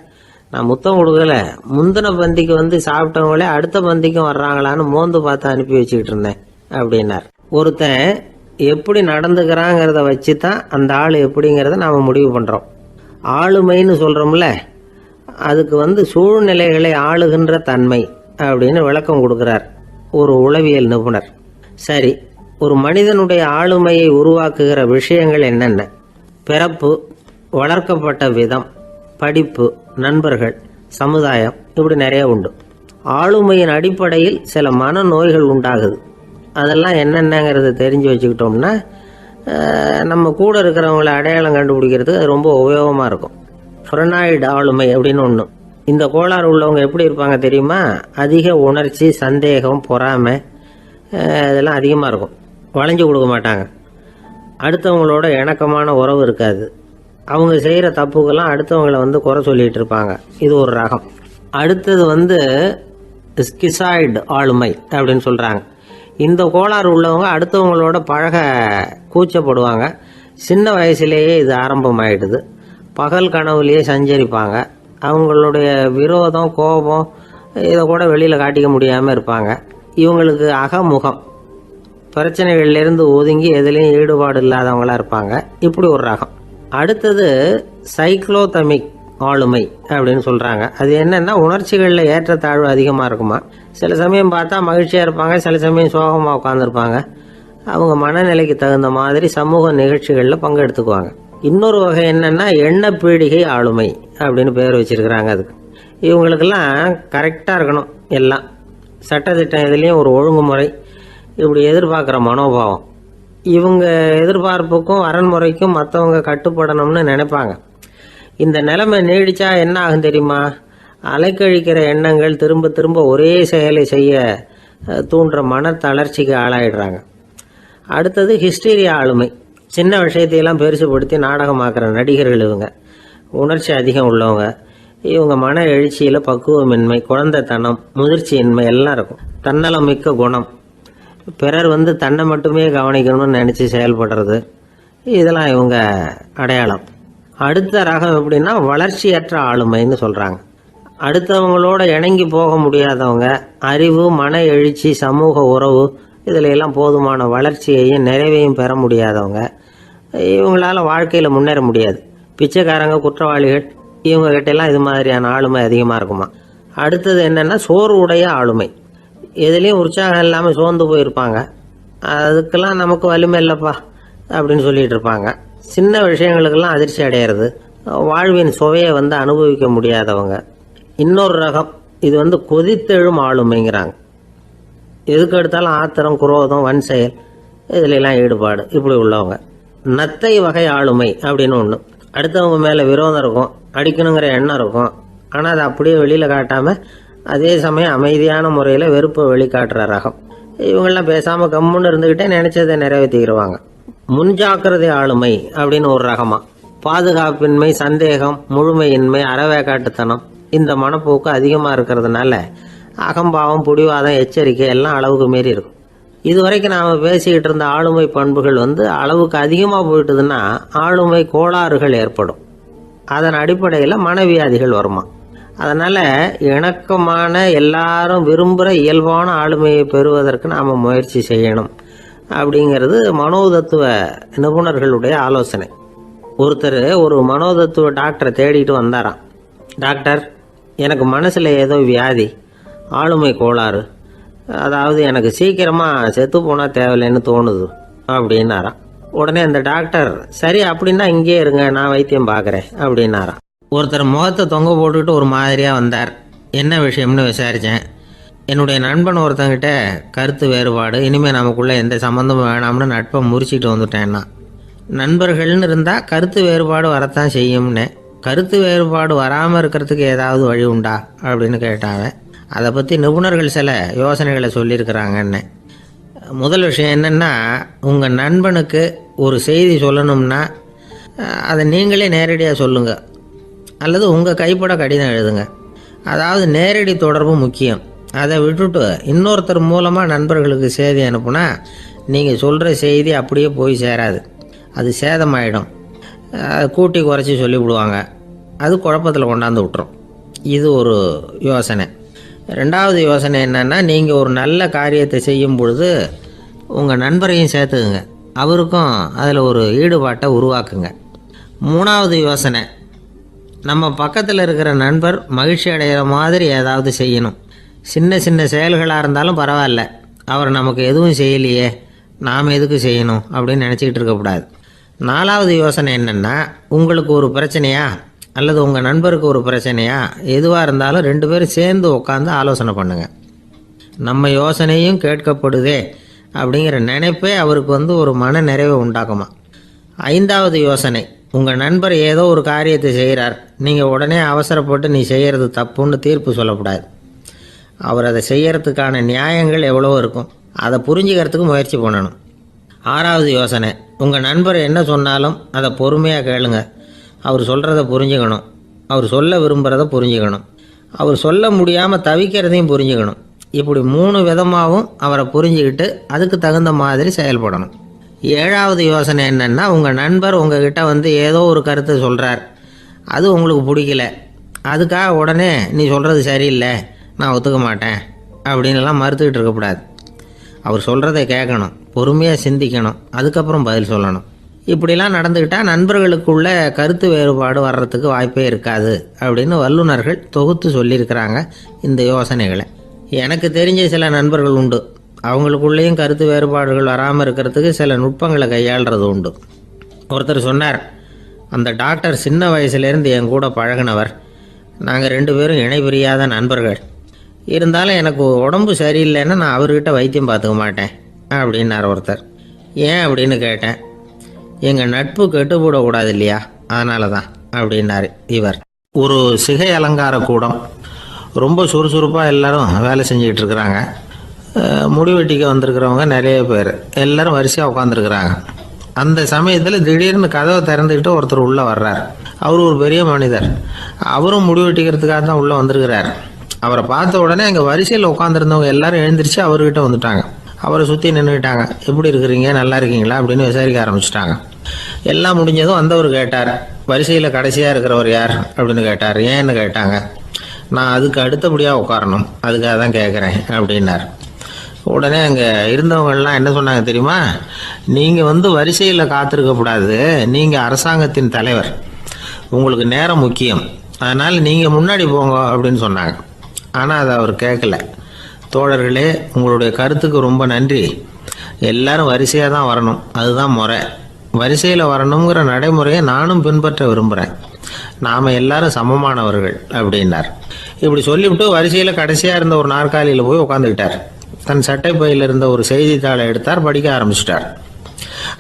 நான் முத்தம் கொடுக்கல, முந்தின பந்திக்கு சாப்பிட்டவங்களே அடுத்த பந்திக்கும் வர்றாங்களான்னு மோந்து பார்த்து அனுப்பி வச்சுக்கிட்டு இருந்தேன் அப்படின்னார். ஒருத்தன் எப்படி நடந்துக்கிறாங்கிறத வச்சு தான் அந்த ஆள் எப்படிங்கிறத நாம் முடிவு பண்ணுறோம். ஆளுமைன்னு சொல்கிறோம்ல, அதுக்கு சூழ்நிலைகளை ஆளுகின்ற தன்மை அப்படின்னு விளக்கம் கொடுக்குறார் ஒரு உளவியல் நிபுணர். சரி, ஒரு மனிதனுடைய ஆளுமையை உருவாக்குகிற விஷயங்கள் என்னென்ன? பிறப்பு, வளர்க்கப்பட்ட விதம், படிப்பு, நண்பர்கள், சமுதாயம், இப்படி நிறைய உண்டு. ஆளுமையின் அடிப்படையில் சில மனநோய்கள் உண்டாகுது. அதெல்லாம் என்னென்னங்கிறத தெரிஞ்சு வச்சுக்கிட்டோம்னா நம்ம கூட இருக்கிறவங்கள அடையாளம் கண்டுபிடிக்கிறதுக்கு அது ரொம்ப உபயோகமாக இருக்கும். ஃப்ரெனாய்டு ஆளுமை அப்படின்னு ஒன்று. இந்த கோளாறு உள்ளவங்க எப்படி இருப்பாங்க தெரியுமா? அதிக உணர்ச்சி, சந்தேகம், பொறாமை இதெல்லாம் அதிகமாக இருக்கும். வளைஞ்சு கொடுக்க மாட்டாங்க. அடுத்தவங்களோட இணக்கமான உறவு இருக்காது. அவங்க செய்கிற தப்புக்கெல்லாம் அடுத்தவங்களை குறை சொல்லிகிட்டு இருப்பாங்க. இது ஒரு ரகம். அடுத்தது ஸ்கிசாய்டு ஆளுமை அப்படின்னு சொல்கிறாங்க. இந்த கோளாறு உள்ளவங்க அடுத்தவங்களோட பழக கூச்சப்படுவாங்க. சின்ன வயசுலேயே இது ஆரம்பமாயிடுது. பகல் கனவுலேயே சஞ்சரிப்பாங்க. அவங்களுடைய விரோதம், கோபம் இதை கூட வெளியில் காட்டிக்க முடியாமல் இருப்பாங்க. இவங்களுக்கு அகமுகம், பிரச்சனைகள்லேருந்து ஒதுங்கி எதுலேயும் ஈடுபாடு இல்லாதவங்களா இருப்பாங்க. இப்படி ஒரு ரகம். அடுத்தது சைக்ளோதமிக் ஆளுமை அப்படின்னு சொல்கிறாங்க. அது என்னென்னா, உணர்ச்சிகளில் ஏற்றத்தாழ்வு அதிகமாக இருக்குமா. சில சமயம் பார்த்தா மகிழ்ச்சியாக இருப்பாங்க, சில சமயம் சோகமாக உட்காந்துருப்பாங்க. அவங்க மனநிலைக்கு தகுந்த மாதிரி சமூக நிகழ்ச்சிகளில் பங்கெடுத்துக்குவாங்க. இன்னொரு வகை என்னென்னா எண்ணப்பீடிகை ஆளுமை அப்படின்னு பேர் வச்சிருக்கிறாங்க. அதுக்கு இவங்களுக்கெல்லாம் கரெக்டாக இருக்கணும், எல்லாம் சட்டத்திட்டம், இதுலேயும் ஒரு ஒழுங்குமுறை, இப்படி எதிர்பார்க்குற மனோபாவம். இவங்க எதிர்பார்ப்புக்கும் அரண்முறைக்கும் மற்றவங்க கட்டுப்படணும்னு நினைப்பாங்க. இந்த நிலைமை நீடிச்சா என்ன ஆகும் தெரியுமா? அலைக்கழிக்கிற எண்ணங்கள் திரும்ப திரும்ப ஒரே செயலை செய்ய தூண்டுற மன தளர்ச்சிக்கு ஆளாயிடுறாங்க. அடுத்தது ஹிஸ்டீரியா ஆளுமை. சின்ன விஷயத்தையெல்லாம் பெருசுபடுத்தி நாடகமாக்குற நடிகர்கள் இவங்க. உணர்ச்சி அதிகம் உள்ளவங்க. இவங்க மன எழுச்சியில் பக்குவமின்மை, குழந்தைத்தனம், முதிர்ச்சியின்மை எல்லாம் இருக்கும். தன்னலம் மிக்க குணம். பிறர் தன்னை மட்டுமே கவனிக்கணும்னு நினச்சி செயல்படுறது, இதெல்லாம் இவங்க அடையாளம். அடுத்த ரகம் எப்படின்னா வளர்ச்சியற்ற ஆளுமைன்னு சொல்கிறாங்க. அடுத்தவங்களோட இணங்கி போக முடியாதவங்க, அறிவு, மன எழுச்சி, சமூக உறவு இதில் எல்லாம் போதுமான வளர்ச்சியையும் நிறைவையும் பெற முடியாதவங்க. இவங்களால வாழ்க்கையில் முன்னேற முடியாது. பிச்சைக்காரங்க, குற்றவாளிகள் இவங்ககிட்டெல்லாம் இது மாதிரியான ஆளுமை அதிகமாக இருக்குமா. அடுத்தது என்னென்னா சோர்வுடைய ஆளுமை. எதுலேயும் உற்சாகம் இல்லாமல் சோர்ந்து போயிருப்பாங்க. அதுக்கெல்லாம் நமக்கு வலிமை இல்லைப்பா அப்படின்னு சொல்லிட்டு இருப்பாங்க. சின்ன விஷயங்களுக்கெல்லாம் அதிர்ச்சி அடையிறது, வாழ்வின் சுவையை அனுபவிக்க முடியாதவங்க. இன்னொரு ரகம் இது கொதித்தெழும் ஆளுமைங்கிறாங்க. எதுக்கு எடுத்தாலும் ஆத்திரம், குரோதம், வன் செயல் இதுலெல்லாம் ஈடுபாடு இப்படி உள்ளவங்க. நத்தை வகை ஆளுமை அப்படின்னு ஒன்று. அடுத்தவங்க மேலே விரோதம் இருக்கும், அடிக்கணுங்கிற எண்ணம் இருக்கும். ஆனால் அதை அப்படியே வெளியில் காட்டாமல் அதே சமயம் அமைதியான முறையில் வெறுப்பை வெளிக்காட்டுற ரகம். இவங்கெல்லாம் பேசாமல் கம்முன்னு இருந்துக்கிட்டே நினைச்சதை நிறைவேற்றிக்கிடுவாங்க. முன்ஜாக்கிரதை ஆளுமை அப்படின்னு ஒரு ரகமா. பாதுகாப்பின்மை, சந்தேகம், முழுமையின்மை, அறவேக்காட்டுத்தனம் இந்த மனப்போக்கு அதிகமாக இருக்கிறதுனால அகம்பாவம், புடிவாதம், எச்சரிக்கை எல்லாம் அளவுக்கு மீறி இருக்கும். இதுவரைக்கும் நாம் பேசிக்கிட்டு இருந்த ஆளுமை பண்புகள் அளவுக்கு அதிகமாக போயிட்டுதுன்னா ஆளுமை கோளாறுகள் ஏற்படும். அதன் அடிப்படையில் மனவியாதிகள் வருமா. அதனால் இணக்கமான எல்லாரும் விரும்புகிற இயல்பான ஆளுமையை பெறுவதற்கு நாம் முயற்சி செய்யணும் அப்படிங்கிறது மனோதத்துவ நிபுணர்களுடைய ஆலோசனை. ஒருத்தர் ஒரு மனோதத்துவ டாக்டரை தேடிட்டு வந்தாராம். டாக்டர், எனக்கு மனசில் ஏதோ வியாதி, ஆளுமை கோளாறு, அதாவது எனக்கு சீக்கிரமாக செத்து போனால் தேவையில்லைன்னு தோணுது அப்படின்னாராம். உடனே அந்த டாக்டர், சரி அப்படின்னா இங்கே இருங்க, நான் வைத்தியம் பார்க்குறேன் அப்படின்னாராம். ஒருத்தர் முகத்தை தொங்க போட்டுக்கிட்டு ஒரு மாதிரியாக வந்தார். என்ன விஷயம்னு விசாரித்தேன். என்னுடைய நண்பன் ஒருத்தங்கிட்ட கருத்து வேறுபாடு, இனிமேல் நமக்குள்ளே எந்த சம்மந்தமும் வேணாம்னு நட்பை முறிச்சிட்டு வந்துட்டேன்னா. நண்பர்கள்னு இருந்தால் கருத்து வேறுபாடு வரத்தான் செய்யும்னு. கருத்து வேறுபாடு வராமல் இருக்கிறதுக்கு ஏதாவது வழி உண்டா அப்படின்னு கேட்டாங்க. அதை பற்றி நிபுணர்கள் சில யோசனைகளை சொல்லியிருக்கிறாங்கன்னு. முதல் விஷயம் என்னென்னா, உங்கள் நண்பனுக்கு ஒரு செய்தி சொல்லணும்னா அதை நீங்களே நேரடியாக சொல்லுங்கள், அல்லது உங்கள் கைப்பட கடிதம் எழுதுங்க. அதாவது நேரடி தொடர்பு முக்கியம். அதை விட்டுட்டு இன்னொருத்தர் மூலமாக நண்பர்களுக்கு செய்தி அனுப்புனா நீங்கள் சொல்கிற செய்தி அப்படியே போய் சேராது, அது சேதமாயிடும். கூட்டி குறைச்சி சொல்லிவிடுவாங்க, அது குழப்பத்தில் கொண்டாந்து விட்டுரும். இது ஒரு யோசனை. ரெண்டாவது யோசனை என்னென்னா, நீங்கள் ஒரு நல்ல காரியத்தை செய்யும் பொழுது உங்கள் நண்பரையும் சேர்த்துக்குங்க, அவருக்கும் அதில் ஒரு ஈடுபாட்டை உருவாக்குங்க. மூணாவது யோசனை, நம்ம பக்கத்தில் இருக்கிற நண்பர் மகிழ்ச்சி அடைகிற மாதிரி ஏதாவது செய்யணும். சின்ன சின்ன செயல்களாக இருந்தாலும் பரவாயில்ல, அவர் நமக்கு எதுவும் செய்யலையே, நாம் எதுக்கு செய்யணும் அப்படின்னு நினச்சிக்கிட்டு இருக்கக்கூடாது. நாலாவது யோசனை என்னென்னா, உங்களுக்கு ஒரு பிரச்சனையா அல்லது உங்கள் நண்பருக்கு ஒரு பிரச்சனையா, எதுவாக இருந்தாலும் 2 பேரும் சேர்ந்து உட்காந்து ஆலோசனை பண்ணுங்கள். நம்ம யோசனையும் கேட்கப்படுதே அப்படிங்கிற நினைப்பே அவருக்கு ஒரு மன நிறைவை உண்டாக்குமா. 5வது யோசனை, உங்கள் நண்பர் ஏதோ ஒரு காரியத்தை செய்கிறார், நீங்கள் உடனே அவசரப்பட்டு நீ செய்கிறது தப்புன்னு தீர்ப்பு சொல்லக்கூடாது. அவர் அதை செய்யறதுக்கான நியாயங்கள் எவ்வளோ இருக்கும், அதை புரிஞ்சுக்கிறதுக்கு முயற்சி பண்ணணும். 6வது யோசனை, உங்கள் நண்பர் என்ன சொன்னாலும் அதை பொறுமையாக கேளுங்க. அவர் சொல்கிறத புரிஞ்சுக்கணும், அவர் சொல்ல விரும்புகிறத புரிஞ்சுக்கணும், அவர் சொல்ல முடியாமல் தவிக்கிறதையும் புரிஞ்சுக்கணும். இப்படி 3 விதமாகவும் அவரை புரிஞ்சுக்கிட்டு அதுக்கு தகுந்த மாதிரி செயல்படணும். 7வது யோசனை என்னென்னா, உங்கள் நண்பர் உங்ககிட்ட ஏதோ ஒரு கருத்தை சொல்கிறார், அது உங்களுக்கு பிடிக்கல, அதுக்காக உடனே நீ சொல்கிறது சரியில்லை, நான் ஒத்துக்க மாட்டேன் அப்படின்லாம் மறுத்துக்கிட்டு இருக்கக்கூடாது. அவர் சொல்கிறத கேட்கணும், பொறுமையாக சிந்திக்கணும், அதுக்கப்புறம் பதில் சொல்லணும். இப்படிலாம் நடந்துக்கிட்டால் நண்பர்களுக்குள்ள கருத்து வேறுபாடு வர்றதுக்கு வாய்ப்பே இருக்காது அப்படின்னு வல்லுநர்கள் தொகுத்து சொல்லியிருக்கிறாங்க இந்த யோசனைகளை. எனக்கு தெரிஞ்ச சில நண்பர்கள் உண்டு, அவங்களுக்குள்ளேயும் கருத்து வேறுபாடுகள் வராமல் இருக்கிறதுக்கு சில நுட்பங்களை கையாளுறது உண்டு. ஒருத்தர் சொன்னார், அந்த டாக்டர் சின்ன வயசுலேருந்து என் கூட பழகினவர், நாங்கள் 2 பேரும் இணை பிரியாத நண்பர்கள், இருந்தாலும் எனக்கு உடம்பு சரியில்லைன்னா நான் அவர்கிட்ட வைத்தியம் பார்த்துக்க மாட்டேன் அப்படின்னார் ஒருத்தர். ஏன் அப்படின்னு கேட்டேன். எங்கள் நட்பு கெட்டுப்படக்கூடாது இல்லையா, அதனால தான் அப்படின்னார் இவர். ஒரு சிகை அலங்கார கூடம் ரொம்ப சுறுசுறுப்பாக எல்லாரும் வேலை செஞ்சுக்கிட்டு இருக்கிறாங்க. முடிவெட்டிக்க வந்திருக்கிறவங்க நிறைய பேர் எல்லாரும் வரிசையாக உட்காந்துருக்குறாங்க. அந்த சமயத்தில் திடீர்னு கதவை திறந்துக்கிட்டு ஒருத்தர் உள்ளே வர்றார். அவர் ஒரு பெரிய மனிதர். அவரும் முடிவெட்டிக்கிறதுக்காக தான் உள்ளே வந்திருக்கிறார். அவரை பார்த்த உடனே அங்கே வரிசையில் உட்காந்துருந்தவங்க எல்லாரும் எழுந்திரிச்சு அவர்கிட்ட வந்துட்டாங்க. அவரை சுற்றி நின்றுக்கிட்டாங்க. எப்படி இருக்கிறீங்க, நல்லா இருக்கீங்களா அப்படின்னு விசாரிக்க ஆரம்பிச்சிட்டாங்க. எல்லாம் முடிஞ்சதும் வந்தவர் கேட்டார், வரிசையில் கடைசியாக இருக்கிறவர் யார் அப்படின்னு கேட்டார். ஏன்னு கேட்டாங்க. நான் அதுக்கு அடுத்தபடியாக உட்காரணும், அதுக்காக தான் கேட்குறேன் அப்படின்னார். உடனே அங்கே இருந்தவங்கெல்லாம் என்ன சொன்னாங்க தெரியுமா? நீங்கள் வரிசையில் காத்திருக்கக்கூடாது, நீங்கள் அரசாங்கத்தின் தலைவர், உங்களுக்கு நேரம் முக்கியம், அதனால் நீங்கள் முன்னாடி போங்க அப்படின்னு சொன்னாங்க. ஆனால் அதை அவர் கேட்கல. தோழர்களே, உங்களுடைய கருத்துக்கு ரொம்ப நன்றி. எல்லாரும் வரிசையாக தான் வரணும், அதுதான் முறை. வரிசையில் வரணுங்கிற நடைமுறையை நானும் பின்பற்ற விரும்புகிறேன். நாம் எல்லாரும் சமமானவர்கள் அப்படின்னார். இப்படி சொல்லிவிட்டு வரிசையில் கடைசியாக இருந்த ஒரு நாற்காலியில் போய் உட்காந்துக்கிட்டார். தன் சட்டை பையில் இருந்த ஒரு செய்தித்தாளை எடுத்தார், படிக்க ஆரம்பிச்சிட்டார்.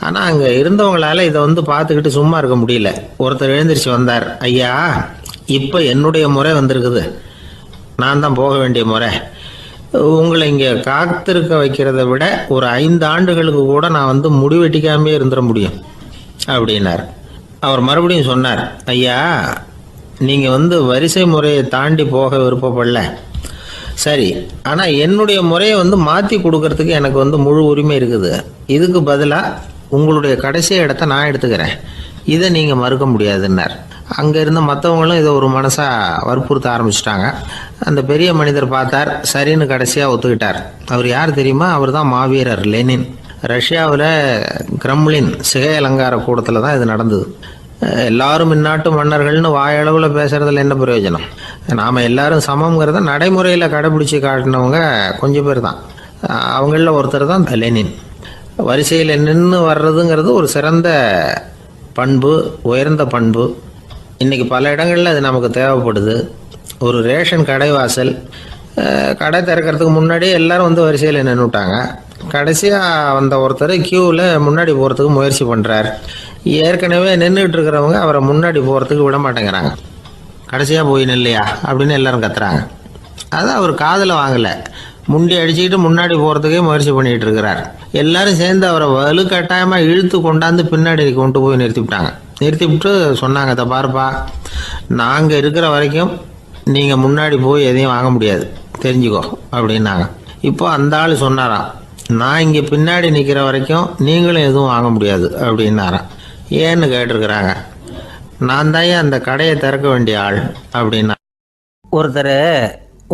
ஆனால் அங்கே இருந்தவங்களால இதை பார்த்துக்கிட்டு சும்மா இருக்க முடியல. ஒருத்தர் எழுந்திரிச்சு வந்தார். ஐயா, இப்போ என்னுடைய முறை வந்திருக்குது, நான் தான் போக வேண்டிய முறை. உங்களை இங்கே காத்திருக்க வைக்கிறத விட ஒரு 5 ஆண்டுகளுக்கு கூட நான் முடிவெட்டிக்காமே இருந்துட முடியும் அப்படின்னார். அவர் மறுபடியும் சொன்னார், ஐயா, நீங்கள் வரிசை முறையை தாண்டி போக விருப்பப்படல, சரி, ஆனால் என்னுடைய முறையை மாற்றி கொடுக்கறதுக்கு எனக்கு முழு உரிமை இருக்குது. இதுக்கு பதிலாக உங்களுடைய கடைசி இடத்த நான் எடுத்துக்கிறேன், இதை நீங்கள் மறுக்க முடியாதுன்னார். அங்கே இருந்த மற்றவங்களும் இதை ஒரு மனசாக வற்புறுத்த ஆரம்பிச்சிட்டாங்க. அந்த பெரிய மனிதர் பார்த்தார், சரின்னு கடைசியாக ஒத்துக்கிட்டார். அவர் யார் தெரியுமா? அவர் தான் மாவீரர் லெனின். ரஷ்யாவில் கிரெம்ளின் சிகை அலங்கார கூடத்தில் தான் இது நடந்தது. எல்லாரும் இந்நாட்டு மன்னர்கள்னு வாயளவில் பேசுறதுல என்ன பிரயோஜனம்? நாம் எல்லாரும் சமங்கிறத நடைமுறையில் கடைபிடிச்சி காட்டினவங்க கொஞ்சம் பேர் தான். அவங்களில் ஒருத்தர் தான் லெனின். வரிசையில் நின்று வர்றதுங்கிறது ஒரு சிறந்த பண்பு, உயர்ந்த பண்பு. இன்றைக்கி பல இடங்களில் அது நமக்கு தேவைப்படுது. ஒரு ரேஷன் கடை வாசல், கடை திறக்கிறதுக்கு முன்னாடியே எல்லாரும் வரிசையில் நின்றுட்டாங்க. கடைசியாக வந்த ஒருத்தர் க்யூவில் முன்னாடி போகிறதுக்கு முயற்சி பண்ணுறார். ஏற்கனவே நின்றுட்டு இருக்கிறவங்க அவரை முன்னாடி போகிறதுக்கு விட மாட்டேங்கிறாங்க. கடைசியாக போய் நில்லையா அப்படின்னு எல்லாரும் கத்துறாங்க. அது அவர் காதில் வாங்கலை. முண்டி அடிச்சுக்கிட்டு முன்னாடி போகிறதுக்கே முயற்சி பண்ணிகிட்டு இருக்கிறார். எல்லாரும் சேர்ந்து அவரை வலுக்கட்டாயமாக இழுத்து கொண்டாந்து பின்னாடி கொண்டு போய் நிறுத்திவிட்டு சொன்னாங்க, இதை பாருப்பா, நாங்கள் இருக்கிற வரைக்கும் நீங்கள் முன்னாடி போய் எதையும் வாங்க முடியாது, தெரிஞ்சுக்கோ அப்படின்னாங்க. இப்போ அந்த ஆள் சொன்னாராம், நான் இங்கே பின்னாடி நிற்கிற வரைக்கும் நீங்களும் எதுவும் வாங்க முடியாது அப்படின்னாராம். ஏன்னு கேட்டிருக்கிறாங்க. நான் தான் அந்த கடையை திறக்க வேண்டிய ஆள் அப்படின்னா. ஒருத்தர்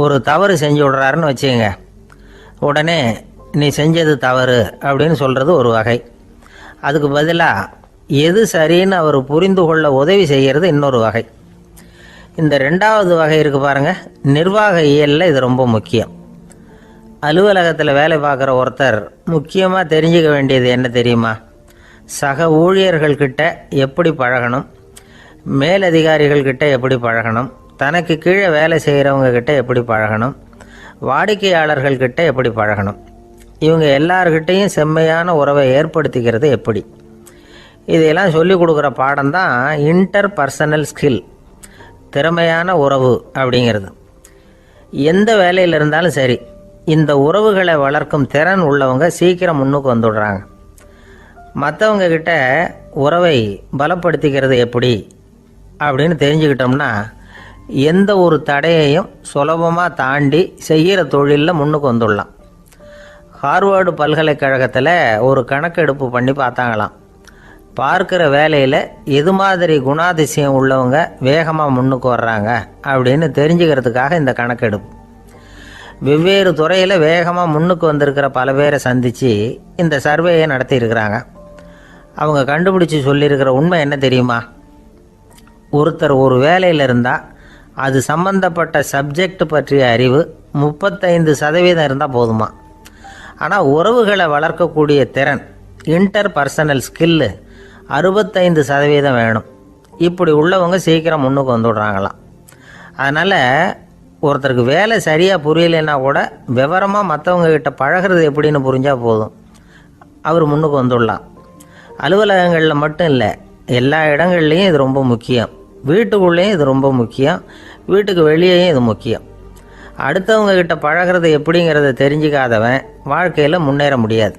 ஒரு தவறு செஞ்சு விடுறாருன்னு வச்சுக்கோங்க. உடனே நீ செஞ்சது தவறு அப்படின்னு சொல்கிறது ஒரு வகை. அதுக்கு பதிலாக எது சரின்னு அவர் புரிந்து கொள்ள உதவி செய்கிறது இன்னொரு வகை. இந்த 2வது வகை இருக்குது பாருங்கள், நிர்வாக இயலில் இது ரொம்ப முக்கியம். அலுவலகத்தில் வேலை பார்க்குற ஒருத்தர் முக்கியமாக தெரிஞ்சுக்க வேண்டியது என்ன தெரியுமா? சக ஊழியர்கள்கிட்ட எப்படி பழகணும், மேலதிகாரிகள்கிட்ட எப்படி பழகணும், தனக்கு கீழே வேலை செய்கிறவங்கக்கிட்ட எப்படி பழகணும், வாடிக்கையாளர்கள்கிட்ட எப்படி பழகணும், இவங்க எல்லார்கிட்டையும் செம்மையான உறவை ஏற்படுத்திக்கிறது எப்படி. இதையெல்லாம் சொல்லிக் கொடுக்குற பாடம் தான் இன்டர் பர்சனல் ஸ்கில், திறமையான உறவு அப்படிங்கிறது. எந்த வேலையில் இருந்தாலும் சரி, இந்த உறவுகளை வளர்க்கும் திறன் உள்ளவங்க சீக்கிரம் முன்னுக்கு வந்துடுறாங்க. மற்றவங்க கிட்ட உறவை பலப்படுத்திக்கிறது எப்படி அப்படின்னு தெரிஞ்சுக்கிட்டோம்னா எந்த ஒரு தடையையும் சுலபமாக தாண்டி செய்கிற தொழிலில் முன்னுக்கு வந்துடலாம். ஹார்வர்டு பல்கலைக்கழகத்தில் ஒரு கணக்கெடுப்பு பண்ணி பார்த்தாங்களாம். பார்க்குற வேலையில் எது மாதிரி குணாதிசயம் உள்ளவங்க வேகமாக முன்னுக்கு வர்றாங்க அப்படின்னு தெரிஞ்சுக்கிறதுக்காக இந்த கணக்கெடுப்பு. வெவ்வேறு துறையில் வேகமாக முன்னுக்கு வந்திருக்கிற பல பேரை சந்தித்து இந்த சர்வேயை நடத்தியிருக்கிறாங்க. அவங்க கண்டுபிடிச்சி சொல்லியிருக்கிற உண்மை என்ன தெரியுமா? ஒருத்தர் ஒரு வேலையில் இருந்தால் அது சம்பந்தப்பட்ட சப்ஜெக்ட் பற்றிய அறிவு 35% இருந்தால் போதுமா. ஆனால் உறவுகளை வளர்க்கக்கூடிய திறன், இன்டர் பர்சனல் ஸ்கில்லு 65% வேணும். இப்படி உள்ளவங்க சீக்கிரம் முன்னுக்கு வந்துடுறாங்களாம். அதனால் ஒருத்தருக்கு வேலை சரியாக புரியலைன்னா கூட விவரமாக மற்றவங்கக்கிட்ட பழகிறது எப்படின்னு புரிஞ்சால் போதும், அவர் முன்னுக்கு வந்துடலாம். அலுவலகங்களில் மட்டும் இல்லை, எல்லா இடங்கள்லேயும் இது ரொம்ப முக்கியம். வீட்டுக்குள்ளேயும் இது ரொம்ப முக்கியம், வீட்டுக்கு வெளியேயும் இது முக்கியம். அடுத்தவங்க கிட்ட பழகிறது எப்படிங்கிறத தெரிஞ்சுக்காதவன் வாழ்க்கையில் முன்னேற முடியாது.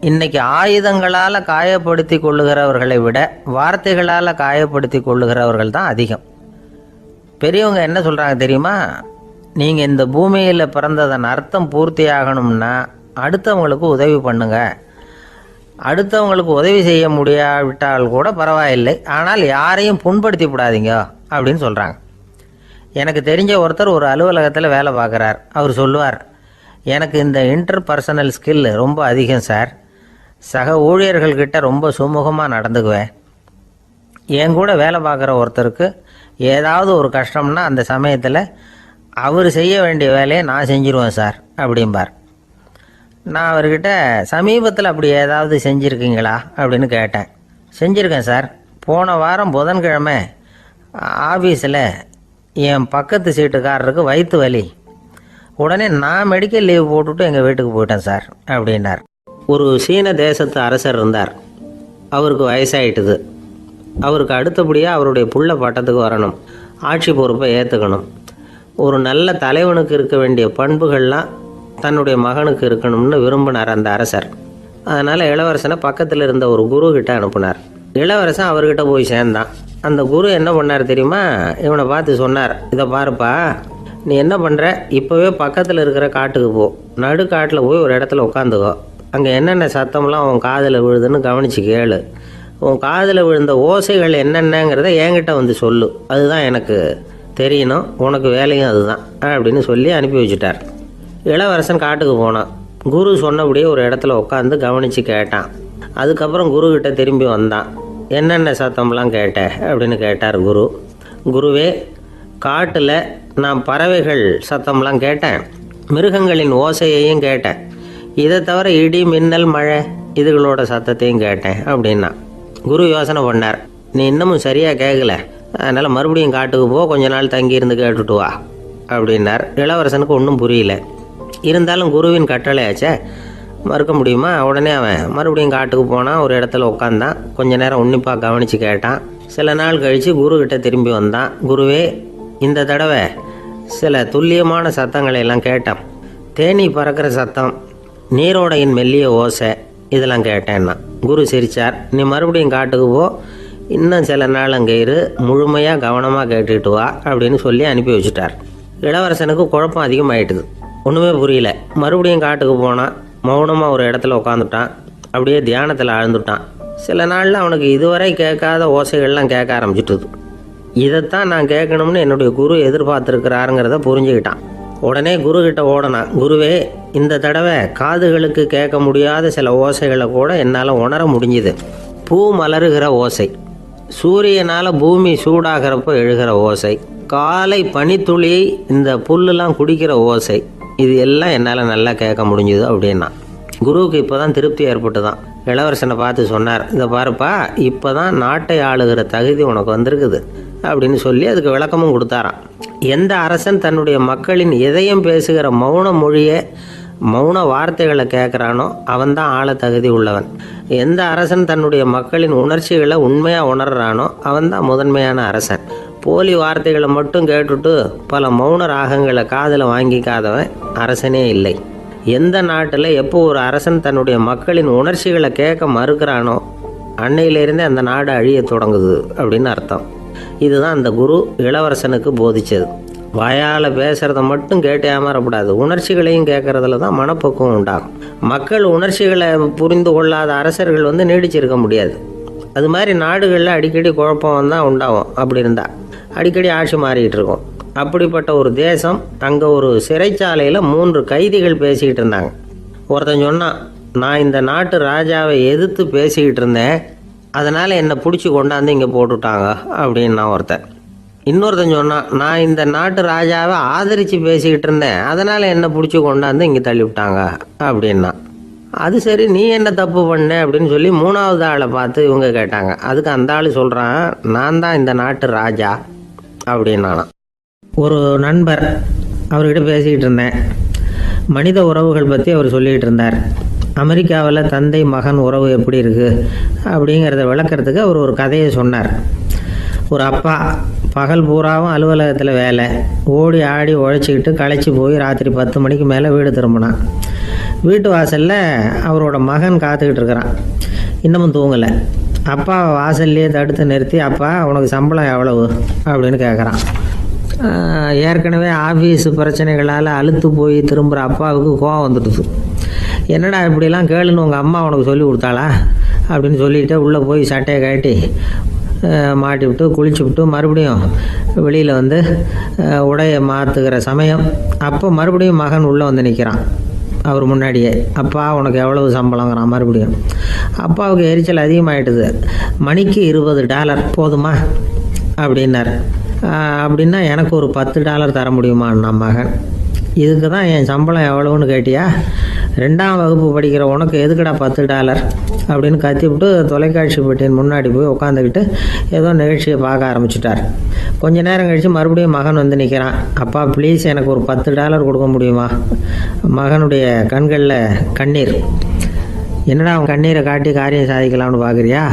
இன்னைக்கு ஆயுதங்களால் காயப்படுத்தி கொள்ளுகிறவர்களை விட வார்த்தைகளால் காயப்படுத்தி கொள்ளுகிறவர்கள் தான் அதிகம். பெரியவங்க என்ன சொல்கிறாங்க தெரியுமா? நீங்கள் இந்த பூமியில் பிறந்ததன் அர்த்தம் பூர்த்தி ஆகணும்னா அடுத்தவங்களுக்கு உதவி பண்ணுங்க. அடுத்தவங்களுக்கு உதவி செய்ய முடியாவிட்டால் கூட பரவாயில்லை, ஆனால் யாரையும் புண்படுத்தி விடாதீங்க அப்படின்னு சொல்கிறாங்க. எனக்கு தெரிஞ்ச ஒருத்தர் ஒரு அலுவலகத்தில் வேலை பார்க்குறார். அவர் சொல்லுவார், எனக்கு இந்த இன்டர்பர்சனல் ஸ்கில் ரொம்ப அதிகம் சார். சக ஊழியர்கள்கிட்ட ரொம்ப சுமூகமாக நடந்துக்குவேன். என் கூட வேலை பார்க்குற ஒருத்தருக்கு ஏதாவது ஒரு கஷ்டம்னா அந்த சமயத்தில் அவர் செய்ய வேண்டிய வேலையை நான் செஞ்சிருவேன் சார் அப்படிம்பார். நான் அவர்கிட்ட சமீபத்தில் அப்படி ஏதாவது செஞ்சுருக்கீங்களா அப்படின்னு கேட்டேன். செஞ்சுருக்கேன் சார். போன வாரம் புதன்கிழமை ஆஃபீஸில் என் பக்கத்து சீட்டுக்காரருக்கு வயிற்று வலி. உடனே நான் மெடிக்கல் லீவ் போட்டுவிட்டு எங்கள் வீட்டுக்கு போயிட்டேன் சார் அப்படின்னார். ஒரு சீன தேசத்து அரசர் இருந்தார். அவருக்கு வயசாயிட்டுது. அவருக்கு அடுத்தபடியாக அவருடைய புள்ள பட்டத்துக்கு வரணும், ஆட்சி பொறுப்பை ஏற்றுக்கணும். ஒரு நல்ல தலைவனுக்கு இருக்க வேண்டிய பண்புகள்லாம் தன்னுடைய மகனுக்கு இருக்கணும்னு விரும்பினார் அந்த அரசர். அதனால் இளவரசனை பக்கத்தில் இருந்த ஒரு குரு கிட்ட அனுப்புனார். இளவரசன் அவர்கிட்ட போய் சேர்ந்தான். அந்த குரு என்ன பண்ணார் தெரியுமா? இவனை பார்த்து சொன்னார், இதை பாருப்பா, நீ என்ன பண்ணுற, இப்போவே பக்கத்தில் இருக்கிற காட்டுக்கு போ, நடு காட்டில் போய் ஒரு இடத்துல உட்காந்துக்கோ. அங்கே என்னென்ன சத்தம்லாம் உன் காதில் விழுதுன்னு கவனித்து கேளு. உன் காதில் விழுந்த ஓசைகள் என்னென்னங்கிறத என்கிட்ட வந்து சொல்லு, அதுதான் எனக்கு தெரியணும், உனக்கு வேலையும் அதுதான் அப்படின்னு சொல்லி அனுப்பி வச்சுட்டார். இளவரசன் காட்டுக்கு போனான். குரு சொன்னபடியே ஒரு இடத்துல உட்காந்து கவனித்து கேட்டான். அதுக்கப்புறம் குருக்கிட்ட திரும்பி வந்தான். என்னென்ன சத்தம்லாம் கேட்ட அப்படின்னு கேட்டார் குரு. குருவே, காட்டில் நான் பறவைகள் சத்தம்லாம் கேட்டேன், மிருகங்களின் ஓசையையும் கேட்டேன், இதை தவிர இடி மின்னல் மழை இதுகளோட சத்தத்தையும் கேட்டேன் அப்படின்னா. குரு யோசனை பண்ணார், நீ இன்னமும் சரியாக கேட்கல, அதனால் மறுபடியும் காட்டுக்கு போ, கொஞ்ச நாள் தங்கியிருந்து கேட்டுட்டு வா அப்படின்னார். இளவரசனுக்கு ஒன்றும் புரியல. இருந்தாலும் குருவின் கட்டளையாச்சே, மறுக்க முடியுமா? உடனே அவன் மறுபடியும் காட்டுக்கு போனான். ஒரு இடத்துல உட்காந்தான். கொஞ்ச நேரம் உன்னிப்பாக கவனித்து கேட்டான். சில நாள் கழித்து குருக்கிட்ட திரும்பி வந்தான். குருவே, இந்த தடவை சில துல்லியமான சத்தங்களை எல்லாம் கேட்டான். தேனீ பறக்கிற சத்தம், நீரோடையின் மெல்லிய ஓசை, இதெல்லாம் கேட்டேன்னா. குரு சிரித்தார். நீ மறுபடியும் காட்டுக்கு போ, இன்னும் சில நாள் அங்கே இரு, முழுமையாக கவனமாக கேட்டுட்டு வா அப்படின்னு சொல்லி அனுப்பி வச்சுட்டார். இளவரசனுக்கு குழப்பம் அதிகமாயிட்டுது. ஒன்றுமே புரியல. மறுபடியும் காட்டுக்கு போனான். மௌனமாக ஒரு இடத்துல உட்காந்துட்டான். அப்படியே தியானத்தில் ஆழ்ந்துட்டான். சில நாளில் அவனுக்கு இதுவரை கேட்காத ஓசைகள்லாம் கேட்க ஆரம்பிச்சிட்டுது. இதைத்தான் நான் கேட்கணும்னு என்னுடைய குரு எதிர்பார்த்துருக்கிறாருங்கிறத புரிஞ்சுக்கிட்டான். உடனே குருக்கிட்ட ஓடனான். குருவே, இந்த தடவை காதுகளுக்கு கேட்க முடியாத சில ஓசைகளை கூட என்னால் உணர முடிஞ்சுது. பூ மலருகிற ஓசை, சூரியனால் பூமி சூடாகிறப்போ எழுகிற ஓசை, காலை பனித்துளி இந்த புல்லுலாம் குடிக்கிற ஓசை, இது எல்லாம் என்னால் நல்லா கேட்க முடிஞ்சுது அப்படின்னா. குருவுக்கு இப்போ தான் திருப்தி ஏற்பட்டு தான். இளவரசனை பார்த்து சொன்னார், இதை பாருப்பா, இப்போ தான் நாட்டை ஆளுகிற தகுதி உனக்கு வந்திருக்குது அப்படின்னு சொல்லி அதுக்கு விளக்கமும் கொடுத்தாராம். எந்த அரசன் தன்னுடைய மக்களின் இதயம் பேசுகிற மௌன மொழியை, மௌன வார்த்தைகளை கேட்குறானோ அவன்தான் ஆள தகுதி உள்ளவன். எந்த அரசன் தன்னுடைய மக்களின் உணர்ச்சிகளை உண்மையாக உணர்றானோ அவன்தான் முதன்மையான அரசன். போலி வார்த்தைகளை மட்டும் கேட்டுட்டு பல மௌன ராகங்களை காதில் வாங்கிக்காதவன் அரசனே இல்லை. எந்த நாட்டில் எப்போ ஒரு அரசன் தன்னுடைய மக்களின் உணர்ச்சிகளை கேட்க மறுக்கிறானோ அன்னையிலேருந்தே அந்த நாடு அழிய தொடங்குது அப்படின்னு அர்த்தம். இதுதான் அந்த குரு இளவரசனுக்கு போதிச்சது. வாயால் பேசுகிறத மட்டும் கேட்டு ஏமாறக்கூடாது, உணர்ச்சிகளையும் கேட்குறதுல தான் மனப்பக்குவம் உண்டாகும். மக்கள் உணர்ச்சிகளை புரிந்து கொள்ளாத அரசர்கள் நீடிச்சிருக்க முடியாது. அது மாதிரி நாடுகளில் அடிக்கடி குழப்பம் தான் உண்டாகும். அப்படி இருந்தால் அடிக்கடி ஆட்சி மாறிக்கிட்டு இருக்கும். அப்படிப்பட்ட ஒரு தேசம், அங்கே ஒரு சிறைச்சாலையில் 3 கைதிகள் பேசிக்கிட்டு இருந்தாங்க. ஒருத்தன் சொன்னான், நான் இந்த நாட்டு ராஜாவை எதிர்த்து பேசிக்கிட்டு இருந்தேன், அதனால் என்னை பிடிச்சி கொண்டாந்து இங்கே போட்டுட்டாங்க அப்படின்னா ஒருத்தன். இன்னொருத்தன் சொன்னான், நான் இந்த நாட்டு ராஜாவை ஆதரித்து பேசிக்கிட்டு இருந்தேன், அதனால் என்னை பிடிச்சி கொண்டாந்து இங்கே தள்ளிவிட்டாங்க அப்படின்னா. அது சரி, நீ என்ன தப்பு பண்ண அப்படின்னு சொல்லி 3வது ஆளை பார்த்து இவங்க கேட்டாங்க. அதுக்கு அந்த ஆள் சொல்கிறான், நான் தான் இந்த நாட்டு ராஜா அப்படின்னானா. ஒரு நண்பர், அவர்கிட்ட பேசிக்கிட்டு இருந்தேன். மனித உறவுகள் பற்றி அவர் சொல்லிகிட்டு இருந்தார். அமெரிக்காவில் தந்தை மகன் உறவு எப்படி இருக்குது அப்படிங்கிறத விளக்கிறதுக்கு அவர் ஒரு கதையை சொன்னார். ஒரு அப்பா பகல் பூராவும் அலுவலகத்தில் வேலை, ஓடி ஆடி உழைச்சிக்கிட்டு களைச்சி போய் ராத்திரி 10 மணிக்கு மேலே வீடு திரும்பினான். வீட்டு வாசலில் அவரோட மகன் காத்துக்கிட்டு இருக்கிறான். இன்னமும் தூங்கலை. அப்பா வாசல்லையே தடுத்து நிறுத்தி, அப்பா உனக்கு சம்பளம் எவ்வளவு அப்படின்னு கேட்குறான். ஏற்கனவே ஆஃபீஸு பிரச்சனைகளால் அலுத்து போய் திரும்புகிற அப்பாவுக்கு கோவம் வந்துடுது. என்னடா இப்படிலாம் கேளுன்னு உங்கள் அம்மா உனக்கு சொல்லி கொடுத்தாளா அப்படின்னு சொல்லிவிட்டு உள்ளே போய் சட்டையை கட்டி மாட்டி விட்டு குளிச்சு விட்டு மறுபடியும் வெளியில் வந்து உடையை மாற்றுகிற சமயம் அப்போ மறுபடியும் மகன் உள்ளே வந்து நிற்கிறான் அவர் முன்னாடியே. அப்பா உனக்கு எவ்வளவு சம்பளங்கிறான் மறுபடியும். அப்பாவுக்கு எரிச்சல் அதிகமாகிட்டுது. மணிக்கு $20 போதுமா அப்படின்னார். அப்படின்னா எனக்கு ஒரு $10 தர முடியுமான்னா மகன். இதுக்கு தான் என் சம்பளம் எவ்வளவுன்னு கேட்டியா? 2ஆம் வகுப்பு படிக்கிற உனக்கு எதுக்குடா $10 அப்படின்னு கத்திவிட்டு தொலைக்காட்சி பெட்டியின் முன்னாடி போய் உட்காந்துக்கிட்டு ஏதோ நிகழ்ச்சியை பார்க்க ஆரம்பிச்சிட்டார். கொஞ்ச நேரம் கழித்து மறுபடியும் மகன் வந்து நிற்கிறான். அப்பா ப்ளீஸ் எனக்கு ஒரு $10 கொடுக்க முடியுமா? மகனுடைய கண்களில் கண்ணீர். என்னடா அவன் கண்ணீரை காட்டி காரியம் சாதிக்கலாம்னு பார்க்குறியா?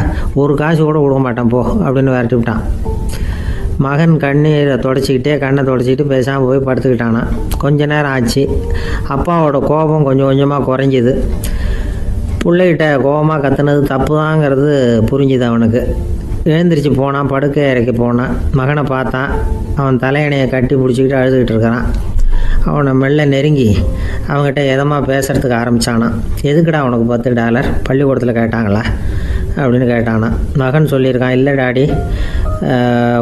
ஒரு காசு கூட கொடுக்க மாட்டான் போ அப்படின்னு விரட்டி விட்டான். மகன் கண்ணீரை தொடச்சிக்கிட்டே கண்ணை தொடச்சிக்கிட்டு பேசாமல் போய் படுத்துக்கிட்டானா. கொஞ்ச நேரம் ஆச்சு. அப்பாவோட கோபம் கொஞ்சம் கொஞ்சமாக குறைஞ்சிது. பிள்ளைகிட்ட கோபமாக கத்துனது தப்பு தாங்கிறது புரிஞ்சுது அவனுக்கு. எழுந்திரிச்சு போனான், படுக்கை இறக்கி போனான். மகனை பார்த்தான். அவன் தலையணையை கட்டி பிடிச்சிக்கிட்டு அழுதுகிட்டு இருக்கிறான். அவனை மெல்ல நெருங்கி அவங்ககிட்ட எதமாக பேசுகிறதுக்கு ஆரம்பித்தானான். எதுக்குடா உனக்கு $10 பள்ளிக்கூடத்தில் கேட்டாங்களா அப்படின்னு கேட்டானா. மகன் சொல்லியிருக்கான், இல்லை டாடி,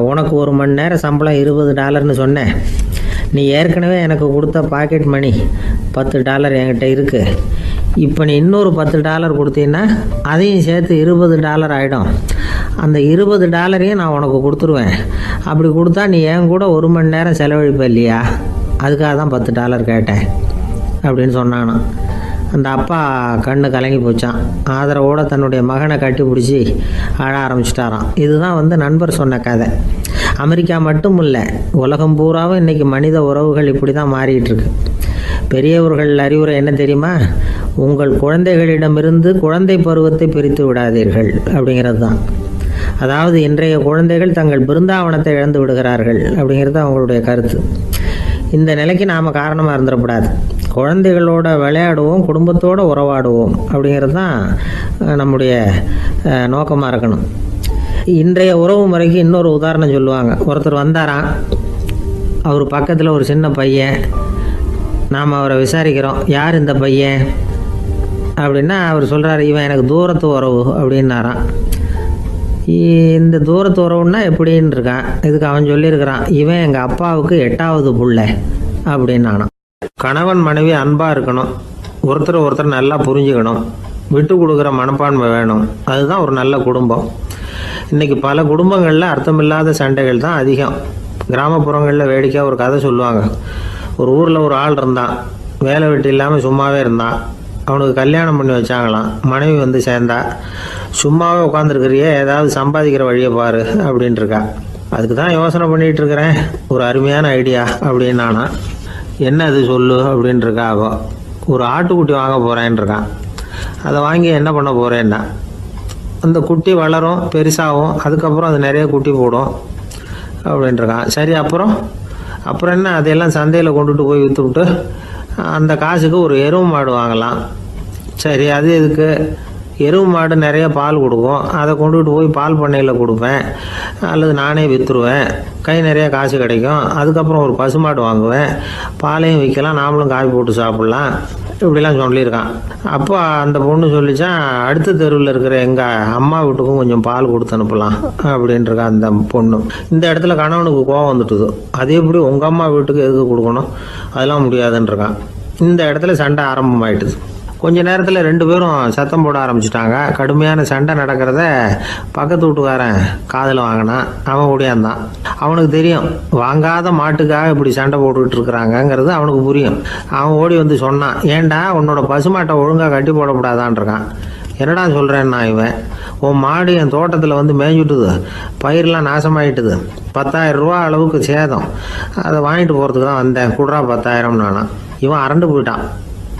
உனக்கு 1 மணி நேரம் சம்பளம் $20ன்னு சொன்னேன். நீ ஏற்கனவே எனக்கு கொடுத்த பாக்கெட் மணி $10 என்கிட்ட இருக்குது. இப்போ நீ இன்னொரு $10 கொடுத்தீங்கன்னா அதையும் சேர்த்து $20 ஆகிடும். அந்த $20 நான் உனக்கு கொடுத்துருவேன். அப்படி கொடுத்தா நீ என் கூட 1 மணி நேரம் செலவழிப்ப இல்லையா? அதுக்காக தான் $10 கேட்டேன் அப்படின்னு சொன்னானா. அந்த அப்பா கண்ணு கலங்கி போச்சான். ஆதரவோடு தன்னுடைய மகனை கட்டி பிடிச்சி அழ ஆரம்பிச்சிட்டாராம். இதுதான் நண்பர் சொன்ன கதை. அமெரிக்கா மட்டும் இல்லை, உலகம் பூராவும் இன்றைக்கி மனித உறவுகள் இப்படி தான் மாறிட்டு இருக்கு. பெரியவர்கள் அறிவுரை என்ன தெரியுமா? உங்கள் குழந்தைகளிடமிருந்து குழந்தை பருவத்தை பிரித்து விடாதீர்கள் அப்படிங்கிறது தான். அதாவது இன்றைய குழந்தைகள் தங்கள் பிருந்தாவனத்தை இழந்து விடுகிறார்கள் அப்படிங்கிறது அவங்களுடைய கருத்து. இந்த நிலைக்கு நாம் காரணமாக இருந்துடக்கூடாது. குழந்தைகளோட விளையாடுவோம், குடும்பத்தோடு உறவாடுவோம் அப்படிங்கிறது தான் நம்முடைய நோக்கமாக இருக்கணும். இன்றைய உறவு முறைக்கு இன்னொரு உதாரணம் சொல்லுவாங்க. ஒருத்தர் வந்தாராம், அவர் பக்கத்தில் ஒரு சின்ன பையன். நாம் அவரை விசாரிக்கிறோம், யார் இந்த பையன் அப்படின்னா அவர் சொல்கிறார், இவன் எனக்கு தூரத்து உறவு அப்படின்னாராம். இந்த தூரத்து உறவுன்னா எப்படின்னு இருக்கான். இதுக்கு அவன் சொல்லியிருக்கிறான், இவன் எங்கள் அப்பாவுக்கு 8வது புள்ள அப்படின்னானான். கணவன் மனைவி அன்பாக இருக்கணும், ஒருத்தர் நல்லா புரிஞ்சுக்கணும், விட்டு கொடுக்குற மனப்பான்மை வேணும். அதுதான் ஒரு நல்ல குடும்பம். இன்றைக்கி பல குடும்பங்களில் அர்த்தமில்லாத சண்டைகள் தான் அதிகம். கிராமப்புறங்களில் வேடிக்கையாக ஒரு கதை சொல்லுவாங்க. ஒரு ஊரில் ஒரு ஆள் இருந்தான், வேலை வெட்டி இல்லாமல் சும்மாவே இருந்தான். அவனுக்கு கல்யாணம் பண்ணி வச்சாங்களாம். மனைவி வந்து சேர்ந்தா, சும்மாவே உட்காந்துருக்கிறியே, ஏதாவது சம்பாதிக்கிற வழியை பாரு அப்படின்ட்டு இருக்கா. அதுக்கு தான் யோசனை பண்ணிகிட்டு இருக்கிறேன், ஒரு அருமையான ஐடியா அப்படின்னு நானா. என்ன அது சொல்லு அப்படின்ட்டுருக்கா. அவன் ஒரு ஆட்டுக்குட்டி வாங்க போகிறேன்னு இருக்கான். அதை வாங்கி என்ன பண்ண போகிறேன்னா, அந்த குட்டி வளரும், பெருசாகும், அதுக்கப்புறம் அது நிறைய குட்டி போடும் அப்படின்ட்டுருக்கான். சரி, அப்புறம் என்ன, அதையெல்லாம் சந்தையில் கொண்டுட்டு போய் விற்றுவிட்டு அந்த காசுக்கு ஒரு எருவு மாடு வாங்கலாம். சரி, அது எதுக்கு? எருவு மாடு நிறைய பால் கொடுக்கும், அதை கொண்டுகிட்டு போய் பால் பண்ணையில் கொடுப்பேன், அல்லது நானே விற்றுருவேன், கை நிறைய காசு கிடைக்கும். அதுக்கப்புறம் ஒரு பசுமாடு வாங்குவேன், பாலையும் விற்கலாம், நாமளும் காய் போட்டு சாப்பிட்லாம், இப்படிலாம் சொல்லியிருக்கான். அப்போ அந்த பொண்ணு சொல்லிச்சான், அடுத்த தெருவில் இருக்கிற எங்கள் அம்மா வீட்டுக்கும் கொஞ்சம் பால் கொடுத்து அனுப்பலாம் அப்படின்ட்டுருக்கா அந்த பொண்ணு. இந்த இடத்துல கணவனுக்கு கோவம் வந்துட்டுது. அது எப்படி உங்கள் அம்மா வீட்டுக்கு எதுக்கு கொடுக்கணும், அதெல்லாம் முடியாதுன்றிருக்கான். இந்த இடத்துல சண்டை ஆரம்பமாயிட்டுது. கொஞ்ச நேரத்தில் 2 பேரும் சத்தம் போட ஆரம்பிச்சிட்டாங்க. கடுமையான சண்டை நடக்கிறத பக்கத்து வீட்டுக்காரன் காதில் வாங்கினான். அவன் ஓடியாந்தான். அவனுக்கு தெரியும், வாங்காத மாட்டுக்காக இப்படி சண்டை போட்டுக்கிட்டு இருக்கிறாங்கங்கிறது அவனுக்கு புரியும். அவன் ஓடி வந்து சொன்னான், ஏண்டா உன்னோட பசுமாட்டை ஒழுங்காக கட்டி போடக்கூடாதான்னு இருக்கான். என்னடா சொல்கிறேன்னா, இவன் உன் மாடு என் தோட்டத்தில் வந்து மேய்ஞ்சுட்டுது, பயிரெலாம் நாசமாயிட்டுது, 10,000 ரூபா அளவுக்கு சேதம், அதை வாங்கிட்டு போகிறதுக்கு தான் வந்தேன், குடுறா 10,000 நானா. இவன் அரண்டு போயிட்டான்.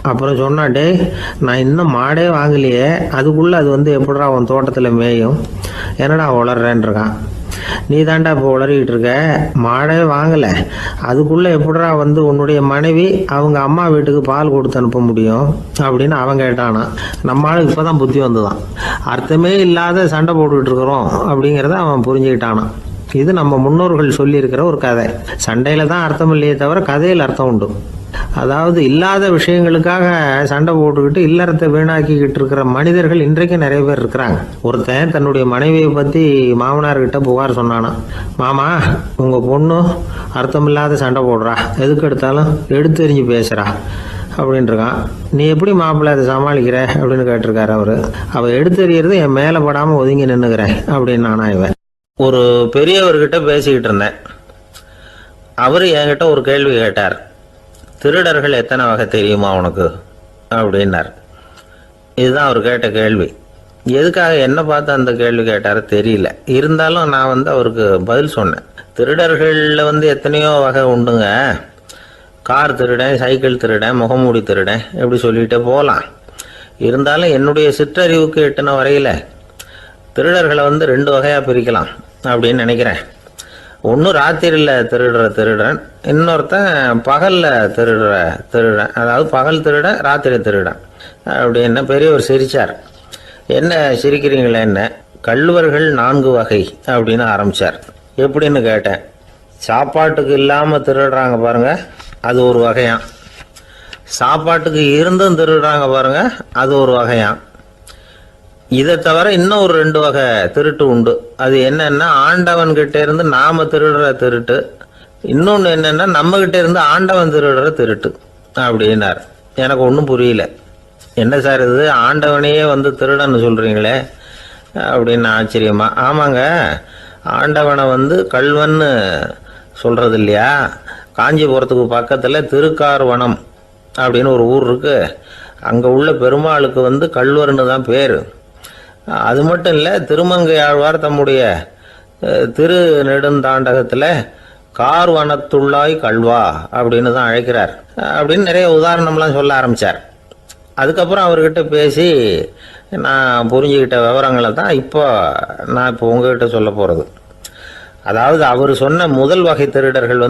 அப்புறம் சொன்னான், டே நான் இன்னும் மாடே வாங்கலையே, அதுக்குள்ளே அது வந்து எப்படிடா உன் தோட்டத்தில் மேயும், என்னடா வளர்றேன்னு இருக்கான். நீ தாண்டா இப்போ உளறிக்கிட்டு இருக்க, மாடே வாங்கலை, அதுக்குள்ளே எப்படிடா வந்து உன்னுடைய மனைவி அவங்க அம்மா வீட்டுக்கு பால் கொடுத்து அனுப்ப முடியும் அப்படின்னு அவன் கேட்டானா. நம்ம ஆளுக்கு இப்போ தான் புத்தி வந்துதான். அர்த்தமே இல்லாத சண்டை போட்டுக்கிட்டு இருக்கிறோம் அப்படிங்கிறத அவன் புரிஞ்சுக்கிட்டானான். இது நம்ம முன்னோர்கள் சொல்லியிருக்கிற ஒரு கதை. சண்டையில தான் அர்த்தம் இல்லையே தவிர கதையில் அர்த்தம் உண்டு. அதாவது இல்லாத விஷயங்களுக்காக சண்டை போட்டுக்கிட்டு இல்லறத்தை வீணாக்கிக்கிட்டு இருக்கிற மனிதர்கள் இன்றைக்கு நிறைய பேர் இருக்கிறாங்க. ஒருத்தன் தன்னுடைய மனைவியை பற்றி மாமனார்கிட்ட புகார் சொன்னானா, மாமா உங்கள் பொண்ணு அர்த்தமில்லாத சண்டை போடுறா, எதுக்கு எடுத்தாலும் எடுத்தெறிஞ்சு பேசுகிறா அப்படின்ட்டுருக்கான். நீ எப்படி மாப்பிள்ளை அதை சமாளிக்கிற அப்படின்னு கேட்டிருக்காரு அவரு. அவள் எடுத்தெறியறது என் மேலே படாமல் ஒதுங்கி நின்றுக்கிறேன் அப்படின்னு நானா இவன். ஒரு பெரியவர்கிட்ட பேசிக்கிட்டு இருந்தேன். அவர் என்கிட்ட ஒரு கேள்வி கேட்டார். திருடர்கள் எத்தனை வகை தெரியுமா உனக்கு அப்படின்னார். இதுதான் அவர் கேட்ட கேள்வி. எதுக்காக என்ன பார்த்து அந்த கேள்வி கேட்டாரு தெரியல. இருந்தாலும் நான் அவருக்கு பதில் சொன்னேன். திருடர்களில் எத்தனையோ வகை உண்டுங்க. கார் திருடன், சைக்கிள் திருடன், முகமூடி திருடன், எப்படி சொல்லிகிட்டே போகலாம். இருந்தாலும் என்னுடைய சிற்றறிவுக்கு எட்டின வரையில் திருடர்களை 2 வகையாக பிரிக்கலாம் அப்படின்னு நினைக்கிறேன். ஒன்று ராத்திரியில் திருடுற திருடன், இன்னொருத்தன் பகலில் திருடுற திருடன். அதாவது பகல் திருடன், ராத்திரி திருடன் அப்படின்னு பெரியவர் சிரிச்சார். என்ன சிரிக்கிறீங்களே, என்ன கள்வர்கள் 4 வகை அப்படின்னு ஆரம்பித்தார். எப்படின்னு கேட்டேன். சாப்பாட்டுக்கு இல்லாமல் திருடுறாங்க பாருங்க, அது ஒரு வகையான். சாப்பாட்டுக்கு இருந்தும் திருடுறாங்க பாருங்க, அது ஒரு வகையான். இதை தவிர இன்னும் ஒரு 2 வகை திருட்டு உண்டு. அது என்னன்னா, ஆண்டவன் கிட்ட இருந்து நாம திருடுற திருட்டு, இன்னொன்று என்னன்னா நம்ம கிட்ட இருந்து ஆண்டவன் திருடுற திருட்டு அப்படின்னார். எனக்கு ஒன்றும் புரியல. என்ன சார் இது, ஆண்டவனையே திருடன்னு சொல்றீங்களே அப்படின்னு ஆச்சரியமா. ஆமாங்க, ஆண்டவனை கல்வன்னு சொல்றது இல்லையா. காஞ்சிபுரத்துக்கு பக்கத்தில் திருக்கார்வனம் அப்படின்னு ஒரு ஊர் இருக்கு. அங்கே உள்ள பெருமாளுக்கு கல்வர்னு தான் பேர். அது மட்டும் இல்லை, திருமங்கை ஆழ்வார் தம்முடைய திரு நெடுந்தாண்டகத்தில் கார்வனத்துள்ளாய் கல்வா அப்படின்னு தான் அழைக்கிறார் அப்படின்னு நிறைய உதாரணம்லாம் சொல்ல ஆரம்பித்தார். அதுக்கப்புறம் அவர்கிட்ட பேசி நான் புரிஞ்சுக்கிட்ட விவரங்களை தான் இப்போ உங்ககிட்ட சொல்ல போகிறது. அதாவது அவர் சொன்ன முதல் வகை திருடர்கள்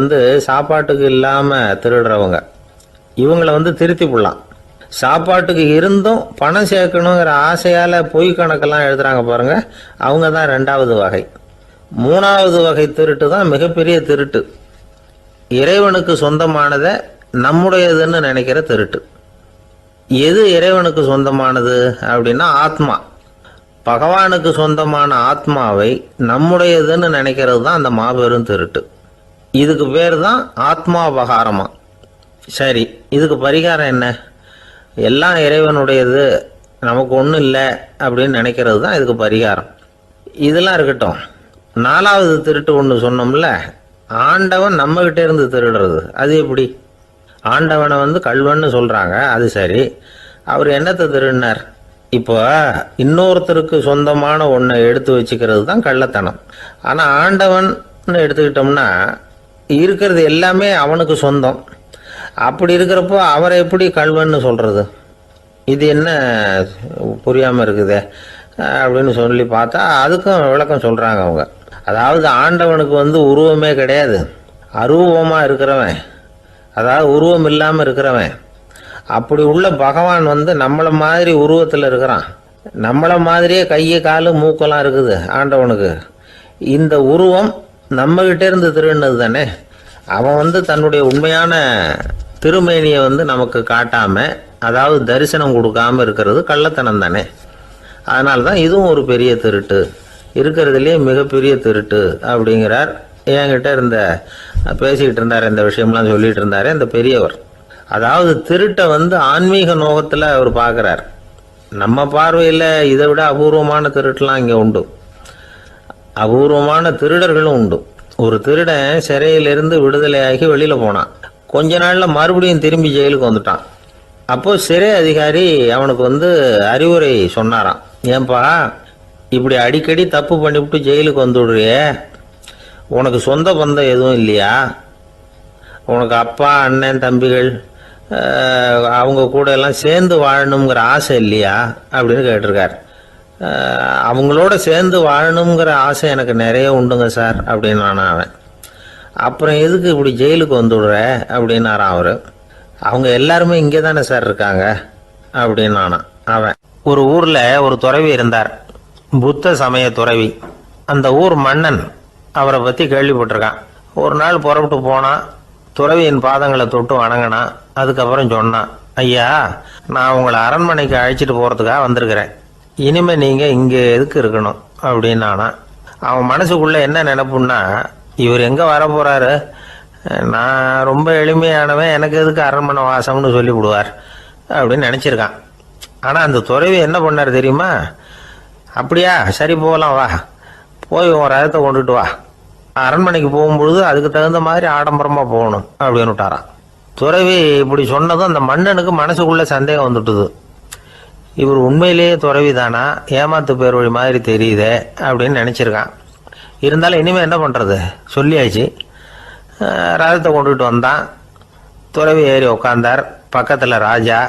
சாப்பாட்டுக்கு இல்லாமல் திருடுறவங்க. இவங்களை திருத்தி போடலாம். சாப்பாட்டுக்கு இருந்தும் பணம் சேர்க்கணுங்கிற ஆசையால் பொய் கணக்கெல்லாம் எழுதுறாங்க பாருங்க, அவங்க தான் 2வது வகை. 3வது வகை திருட்டு தான் மிகப்பெரிய திருட்டு. இறைவனுக்கு சொந்தமானதை நம்முடையதுன்னு நினைக்கிற திருட்டு. எது இறைவனுக்கு சொந்தமானது அப்படின்னா ஆத்மா. பகவானுக்கு சொந்தமான ஆத்மாவை நம்முடையதுன்னு நினைக்கிறது தான் அந்த மாபெரும் திருட்டு. இதுக்கு பேர் தான் ஆத்மாபகாரமா. சரி, இதுக்கு பரிகாரம் என்ன? எல்லாம் இறைவனுடையது, நமக்கு ஒன்றும் இல்லை அப்படின்னு நினைக்கிறது தான் இதுக்கு பரிகாரம். இதெல்லாம் இருக்கட்டும். 4வது திருட்டு ஒன்று சொன்னோம்ல, ஆண்டவன் நம்மகிட்ட இருந்து திருடுறது. அது எப்படி? ஆண்டவனை கல்வன்னு சொல்கிறாங்க, அது சரி. அவர் என்னத்தை திருடினார்? இப்போ இன்னொருத்தருக்கு சொந்தமான ஒன்றை எடுத்து வச்சுக்கிறது தான் கள்ளத்தனம். ஆனால் ஆண்டவன் எடுத்துக்கிட்டோம்னா இருக்கிறது எல்லாமே அவனுக்கு சொந்தம். அப்படி இருக்கிறப்போ அவரை எப்படி கல்வன்னு சொல்கிறது? இது என்ன புரியாமல் இருக்குதே அப்படின்னு சொல்லி பார்த்தா அதுக்கும் விளக்கம் சொல்கிறாங்க அவங்க. அதாவது ஆண்டவனுக்கு உருவமே கிடையாது, அரூபமாக இருக்கிறவன், அதாவது உருவம் இல்லாமல் இருக்கிறவன். அப்படி உள்ள பகவான் நம்மளை மாதிரி உருவத்தில் இருக்கிறான். நம்மளை மாதிரியே கையை காலு மூக்கெல்லாம் இருக்குது ஆண்டவனுக்கு. இந்த உருவம் நம்மகிட்ட இருந்து திருடினது தானே. அவன் தன்னுடைய உண்மையான திருமேனியை நமக்கு காட்டாம, அதாவது தரிசனம் கொடுக்காம இருக்கிறது கள்ளத்தனம் தானே. அதனால தான் இதுவும் ஒரு பெரிய திருட்டு, இருக்கிறதுலேயே மிகப்பெரிய திருட்டு அப்படிங்கிறார். என்கிட்ட பேசிக்கிட்டு இருந்தார், இந்த விஷயம்லாம் சொல்லிட்டு இருந்தாரு இந்த பெரியவர். அதாவது திருட்டை ஆன்மீக நோகத்தில் அவர் பார்க்குறார். நம்ம பார்வையில் இதை விட அபூர்வமான திருட்டுலாம் இங்கே உண்டு. அபூர்வமான திருடர்களும் உண்டு. ஒரு திருடன் சிறையிலிருந்து விடுதலையாகி வெளியில் போனான். கொஞ்ச நாளில் மறுபடியும் திரும்பி ஜெயிலுக்கு வந்துட்டான். அப்போது சிறை அதிகாரி அவனுக்கு அறிவுரை சொன்னாராம். ஏன்பா இப்படி அடிக்கடி தப்பு பண்ணிவிட்டு ஜெயிலுக்கு வந்துவிடுறியே, உனக்கு சொந்த பந்தம் எதுவும் இல்லையா? உனக்கு அப்பா, அண்ணன், தம்பிகள் அவங்க கூட எல்லாம் சேர்ந்து வாழணுங்கிற ஆசை இல்லையா அப்படின்னு கேட்டிருக்கார். அவங்களோட சேர்ந்து வாழணுங்கிற ஆசை எனக்கு நிறைய உண்டுங்க சார் அப்படின்னு அவன். அப்புறம் எதுக்கு இப்படி ஜெயிலுக்கு வந்துடுற அப்படின்னாரான் அவர். அவங்க எல்லாருமே இங்கே தானே சார் இருக்காங்க அப்படின்னு அவன். ஒரு ஊரில் ஒரு துறவி இருந்தார், புத்த சமய துறவி. அந்த ஊர் மன்னன் அவரை பற்றி கேள்விப்பட்டிருக்கான். ஒரு நாள் புறப்பட்டு போனான், துறவியின் பாதங்களை தொட்டு வணங்கினான். அதுக்கப்புறம் சொன்னான், ஐயா, நான் உங்களை அரண்மனைக்கு அழைச்சிட்டு போகிறதுக்காக வந்திருக்கிறேன். இனிமே நீங்கள் இங்கே எதுக்கு இருக்கணும் அப்படின்னானா. அவன் மனசுக்குள்ள என்ன நினைப்புன்னா, இவர் எங்கே வர போகிறாரு, நான் ரொம்ப எளிமையானவன், எனக்கு எதுக்கு அரண்மனை வாசம்னு சொல்லி விடுவார் அப்படின்னு நினச்சிருக்கான். ஆனால் அந்த துறவி என்ன பண்ணார் தெரியுமா? அப்படியா, சரி போகலாம், வா, போய் உன் ரதத்தை கொண்டுட்டு வா, அரண்மனைக்கு போகும்பொழுது அதுக்கு தகுந்த மாதிரி ஆடம்பரமாக போகணும் அப்படின்னு விட்டாரான். துறவி இப்படி சொன்னதும் அந்த மன்னனுக்கு மனசுக்குள்ள சந்தேகம் வந்துட்டுது. இவர் உண்மையிலேயே துறவி தானா, ஏமாத்து பேர் வழி மாதிரி தெரியுதே அப்படின்னு நினச்சிருக்கான். இருந்தாலும் இனிமேல் என்ன பண்ணுறது, சொல்லியாச்சு. ரதத்தை கொண்டுட்டு வந்தான். துறவி ஏறி உக்காந்தார். பக்கத்தில் ராஜா.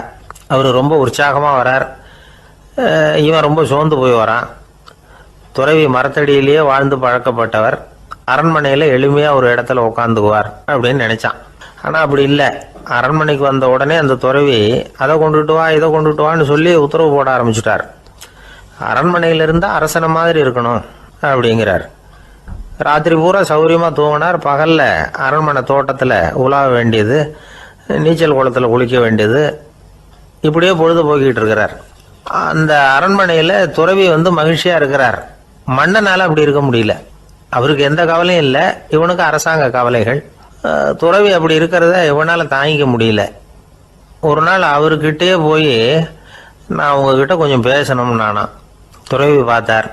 அவர் ரொம்ப உற்சாகமாக வரார். இவன் ரொம்ப சோர்ந்து போய் வரான். துறவி மரத்தடியிலேயே வாழ்ந்து பழக்கப்பட்டவர், அரண்மனையில் எளிமையாக ஒரு இடத்துல உட்காந்துக்குவார் அப்படின்னு நினச்சான். ஆனால் அப்படி இல்லை. அரண்மனைக்கு வந்த உடனே அந்த துறவி அதை கொண்டுட்டு வா, இதை கொண்டுட்டு வான்னு சொல்லி உத்தரவு போட ஆரம்பிச்சுட்டார். அரண்மனையில் இருந்தால் அரசனை மாதிரி இருக்கணும் அப்படிங்கிறார். ராத்திரி பூரா சௌகரியமாக தூங்கினார். பகலில் அரண்மனை தோட்டத்தில் உலாவ வேண்டியது, நீச்சல் குளத்தில் குளிக்க வேண்டியது, இப்படியே பொழுது போக்கிட்டு இருக்கிறார். அந்த அரண்மனையில் துறவி மகிழ்ச்சியாக இருக்கிறார். மன்னனால் அப்படி இருக்க முடியல. அவருக்கு எந்த கவலையும் இல்லை, இவனுக்கு அரசாங்க கவலைகள். துறவி அப்படி இருக்கிறத இவனால் தாங்கிக்க முடியல. ஒரு நாள் அவர்கிட்டயே போய், நான் உங்ககிட்ட கொஞ்சம் பேசணும்னு நானாம். துறவி பார்த்தார்.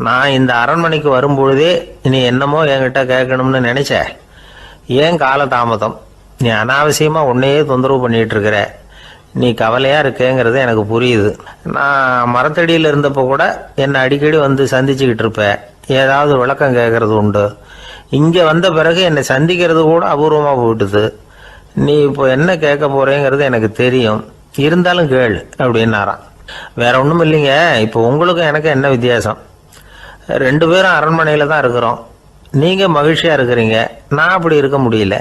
நான் இந்த அரண்மனைக்கு வரும்பொழுதே நீ என்னமோ என்கிட்ட கேட்கணும்னு நினைச்ச, ஏன் காலதாமதம்? நீ அனாவசியமாக உன்னையே தொந்தரவு பண்ணிட்டு இருக்கிற, நீ கவலையாக இருக்கேங்கிறது எனக்கு புரியுது. நான் மரத்தடியில் இருந்தப்போ கூட என்னை அடிக்கடி சந்திச்சுக்கிட்டு இருப்பேன், ஏதாவது விளக்கம் கேட்கறது உண்டு. இங்கே வந்த பிறகு என்னை சந்திக்கிறது கூட அபூர்வமாக போயிட்டுது. நீ இப்போ என்ன கேட்க போறேங்கிறது எனக்கு தெரியும், இருந்தாலும் கேள் அப்படின்னாராம். வேற ஒன்றும் இல்லைங்க, இப்போ உங்களுக்கும் எனக்கு என்ன வித்தியாசம்? 2 பேரும் அரண்மனையில் தான் இருக்கிறோம். நீங்கள் மகிழ்ச்சியாக இருக்கிறீங்க, நான் அப்படி இருக்க முடியல.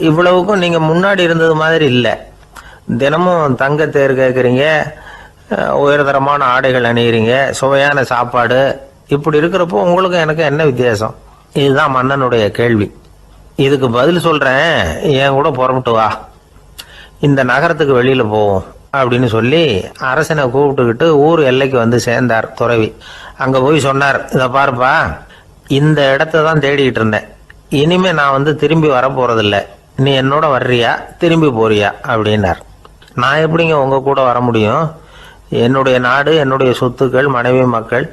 இவ்வளவுக்கும் நீங்கள் முன்னாடி இருந்தது மாதிரி இல்லை. தினமும் தங்க தேர் கேட்குறீங்க, உயர்தரமான ஆடைகள் அணிகிறீங்க, சுவையான சாப்பாடு. இப்படி இருக்கிறப்போ உங்களுக்கும் எனக்கு என்ன வித்தியாசம்? இதுதான் மன்னனுடைய கேள்வி. இதுக்கு பதில் சொல்கிறேன், என் கூட புறப்பட்டு வா, இந்த நகரத்துக்கு வெளியில் போவோம் அப்படின்னு சொல்லி அரசனை கூப்பிட்டுக்கிட்டு ஊர் எல்லைக்கு சேர்ந்தார் துறவி. அங்கே போய் சொன்னார், இதை பாருப்பா, இந்த இடத்த தான் தேடிக்கிட்டு இருந்தேன். இனிமே நான் திரும்பி வர போறதில்ல. நீ என்னோட வர்றியா, திரும்பி போறியா அப்படின்னார். நான் எப்படிங்க உங்க கூட வர முடியும்? என்னுடைய நாடு, என்னுடைய சொத்துக்கள், மனைவி, மக்கள்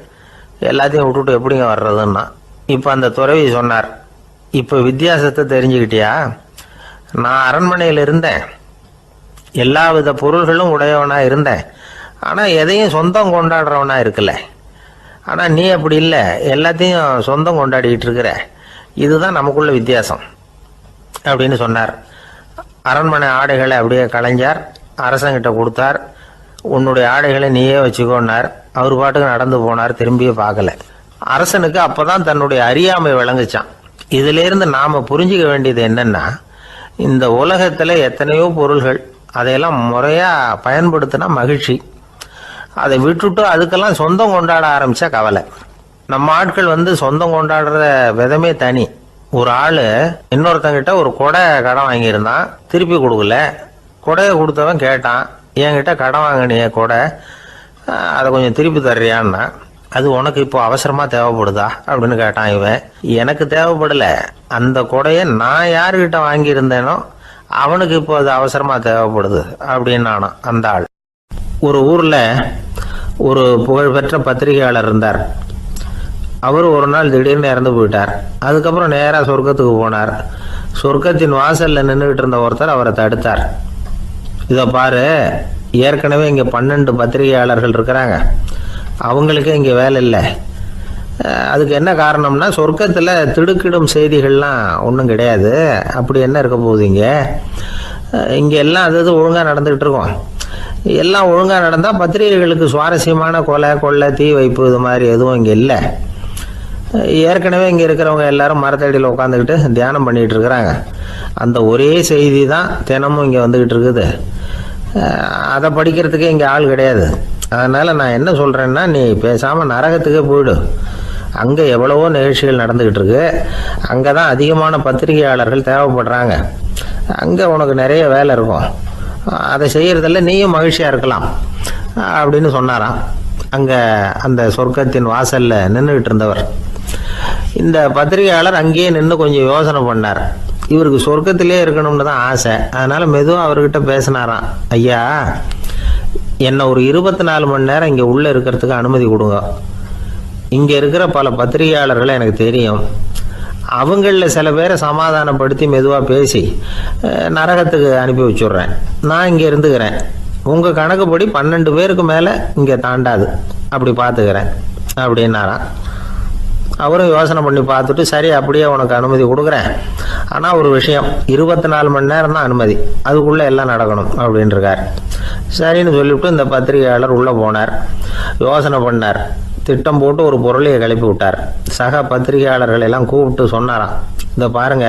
எல்லாத்தையும் விட்டுட்டு எப்படிங்க வர்றதுன்னா. இப்போ அந்த துறவி சொன்னார், இப்போ வித்தியாசத்தை தெரிஞ்சுக்கிட்டியா? நான் அரண்மனையில் இருந்தேன், எல்லா வித பொருள்களும் உடையவனா இருந்தேன், ஆனால் எதையும் சொந்தம் கொண்டாடுறவனா இருக்கல. ஆனால் நீ அப்படி இல்லை, எல்லாத்தையும் சொந்தம் கொண்டாடிக்கிட்டு இருக்கிற. இதுதான் நமக்குள்ள வித்தியாசம் அப்படின்னு சொன்னார். அரண்மனை ஆடைகளை அப்படியே களைஞ்சார், அரசங்கிட்ட கொடுத்தார். உன்னுடைய ஆடைகளை நீயே வச்சுக்கோன்னார். அவர் பாட்டுக்கு நடந்து போனார், திரும்பியே பார்க்கல. அரசனுக்கு அப்பதான் தன்னுடைய அறியாமை விளங்குச்சான். இதிலிருந்து நாம புரிஞ்சுக்க வேண்டியது என்னன்னா, இந்த உலகத்துல எத்தனையோ பொருள்கள், அதையெல்லாம் முறையா பயன்படுத்தினா மகிழ்ச்சி. அதை விட்டுட்டு அதுக்கெல்லாம் சொந்தம் கொண்டாட ஆரம்பிச்சா கவலை. நம்ம ஆட்கள் சொந்தம் கொண்டாடுற விதமே தனி. ஒரு ஆளு இன்னொருத்தங்கிட்ட ஒரு கொடை கடன் வாங்கியிருந்தான், திருப்பி கொடுக்கல. கொடையை கொடுத்தவன் கேட்டான், என்கிட்ட கடன் வாங்கினிய கொடை, அதை கொஞ்சம் திருப்பி தர்றியான்னா. அது உனக்கு இப்போ அவசரமா தேவைப்படுதா அப்படின்னு கேட்டான் இவன். எனக்கு தேவைப்படல, அந்த கொடையை நான் யாருக்கிட்ட வாங்கியிருந்தேனோ அவனுக்கு இப்போ அது அவசரமா தேவைப்படுது அப்படின்னு அந்த ஆள். ஒரு ஊர்ல ஒரு புகழ்பெற்ற பத்திரிகையாளர் இருந்தார். அவர் ஒரு நாள் திடீர்னு இறந்து போயிட்டார். அதுக்கப்புறம் நேராக சொர்க்கத்துக்கு போனார். சொர்க்கத்தின் வாசல்ல நின்றுகிட்டு இருந்த ஒருத்தர் அவரை தடுத்தார். இதை பாரு, ஏற்கனவே இங்கே 12 பத்திரிகையாளர்கள் இருக்கிறாங்க, அவங்களுக்கே இங்கே வேலை இல்லை. அதுக்கு என்ன காரணம்னா, சொர்க்கத்தில் திடுக்கிடும் செய்திகள்லாம் ஒன்றும் கிடையாது. அப்படி என்ன இருக்க போகுது? இங்கே எல்லாம் அது ஒழுங்காக நடந்துகிட்டு இருக்கோம். எல்லாம் ஒழுங்காக நடந்தால் பத்திரிகைகளுக்கு சுவாரஸ்யமான கொலை கொள்ளை தீ வைப்பு இது மாதிரி எதுவும் இங்கே இல்லை. ஏற்கனவே இங்கே இருக்கிறவங்க எல்லாரும் மரத்தடியில் உட்காந்துக்கிட்டு தியானம் பண்ணிகிட்டு இருக்கிறாங்க. அந்த ஒரே செய்தி தான் தினமும் இங்கே வந்துக்கிட்டு இருக்குது. அதை படிக்கிறதுக்கே இங்கே ஆள் கிடையாது. அதனால் நான் என்ன சொல்கிறேன்னா, நீ பேசாமல் நரகத்துக்கே போயிடு. அங்கே எவ்வளவோ நிகழ்ச்சிகள் நடந்துக்கிட்டு இருக்கு. அங்கே தான் அதிகமான பத்திரிகையாளர்கள் தேவைப்படுறாங்க. அங்கே உனக்கு நிறைய வேலை இருக்கும். அதை செய்கிறதில்ல நீயும் மகிழ்ச்சியாக இருக்கலாம் அப்படின்னு சொன்னாராம். அங்கே அந்த சொர்க்கத்தின் வாசலில் நின்றுக்கிட்டு இருந்தவர். இந்த பத்திரிகையாளர் அங்கேயே நின்று கொஞ்சம் யோசனை பண்ணார். இவருக்கு சொர்க்கத்திலே இருக்கணும்னு தான் ஆசை. அதனால் மெதுவாக அவர்கிட்ட பேசினாராம். ஐயா, என்னை ஒரு 24 மணி நேரம் இங்கே உள்ளே இருக்கிறதுக்கு அனுமதி கொடுங்க. இங்கே இருக்கிற பல பத்திரிகையாளர்களை எனக்கு தெரியும். அவங்களில் சில பேரை சமாதானப்படுத்தி மெதுவாக பேசி நரகத்துக்கு அனுப்பி வச்சுட்றேன். நான் இங்கே இருந்துக்கிறேன். உங்கள் கணக்குப்படி 12 பேருக்கு மேலே இங்கே தாண்டாது. அப்படி பார்த்துக்கிறேன் அப்படின்னாராம். அவரும் யோசனை பண்ணி பார்த்துட்டு, சரி அப்படியே உனக்கு அனுமதி கொடுக்குறேன். ஆனால் ஒரு விஷயம், 24 மணி நேரம் தான் அனுமதி, அதுக்குள்ளே எல்லாம் நடக்கணும் அப்படின்ட்டுருக்கார். சரின்னு சொல்லிவிட்டு இந்த பத்திரிகையாளர் உள்ளே போனார். யோசனை பண்ணார். திட்டம் போட்டு ஒரு பொருளையை கிளப்பி விட்டார். சக பத்திரிகையாளர்கள் எல்லாம் கூப்பிட்டு சொன்னாராம், இந்த பாருங்க,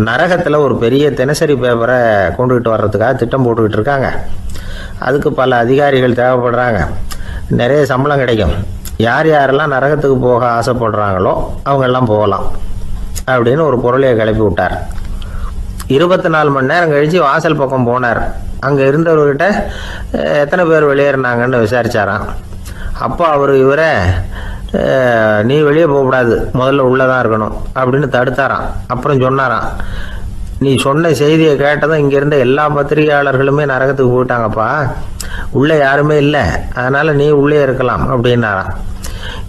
நரகத்தில் ஒரு பெரிய தினசரி பேப்பரை கொண்டுகிட்டு வர்றதுக்காக திட்டம் போட்டுக்கிட்டு இருக்காங்க. அதுக்கு பல அதிகாரிகள் தேவைப்படுறாங்க. நிறைய சம்பளம் கிடைக்கும். யார் யாரெல்லாம் நரகத்துக்கு போக ஆசைப்படுறாங்களோ அவங்கெல்லாம் போகலாம் அப்படின்னு ஒரு பொருளையை கிளப்பி விட்டார். 24 மணி நேரம் கழித்து வாசல் பக்கம் போனார். அங்கே இருந்தவர்கிட்ட எத்தனை பேர் வெளியேறினாங்கன்னு விசாரிச்சாராம். அப்போ அவர் இவரை, நீ வெளியே போகக்கூடாது, முதல்ல உள்ளே தான் இருக்கணும் அப்படின்னு தடுத்தாராம். அப்புறம் சொன்னாராம், நீ சொன்ன செய்தியை கேட்டதும் இங்கே இருந்த எல்லா பத்திரிகையாளர்களுமே நரகத்துக்கு போயிட்டாங்கப்பா, உள்ளே யாருமே இல்லை, அதனால் நீ உள்ளே இருக்கலாம் அப்படின்னாராம்.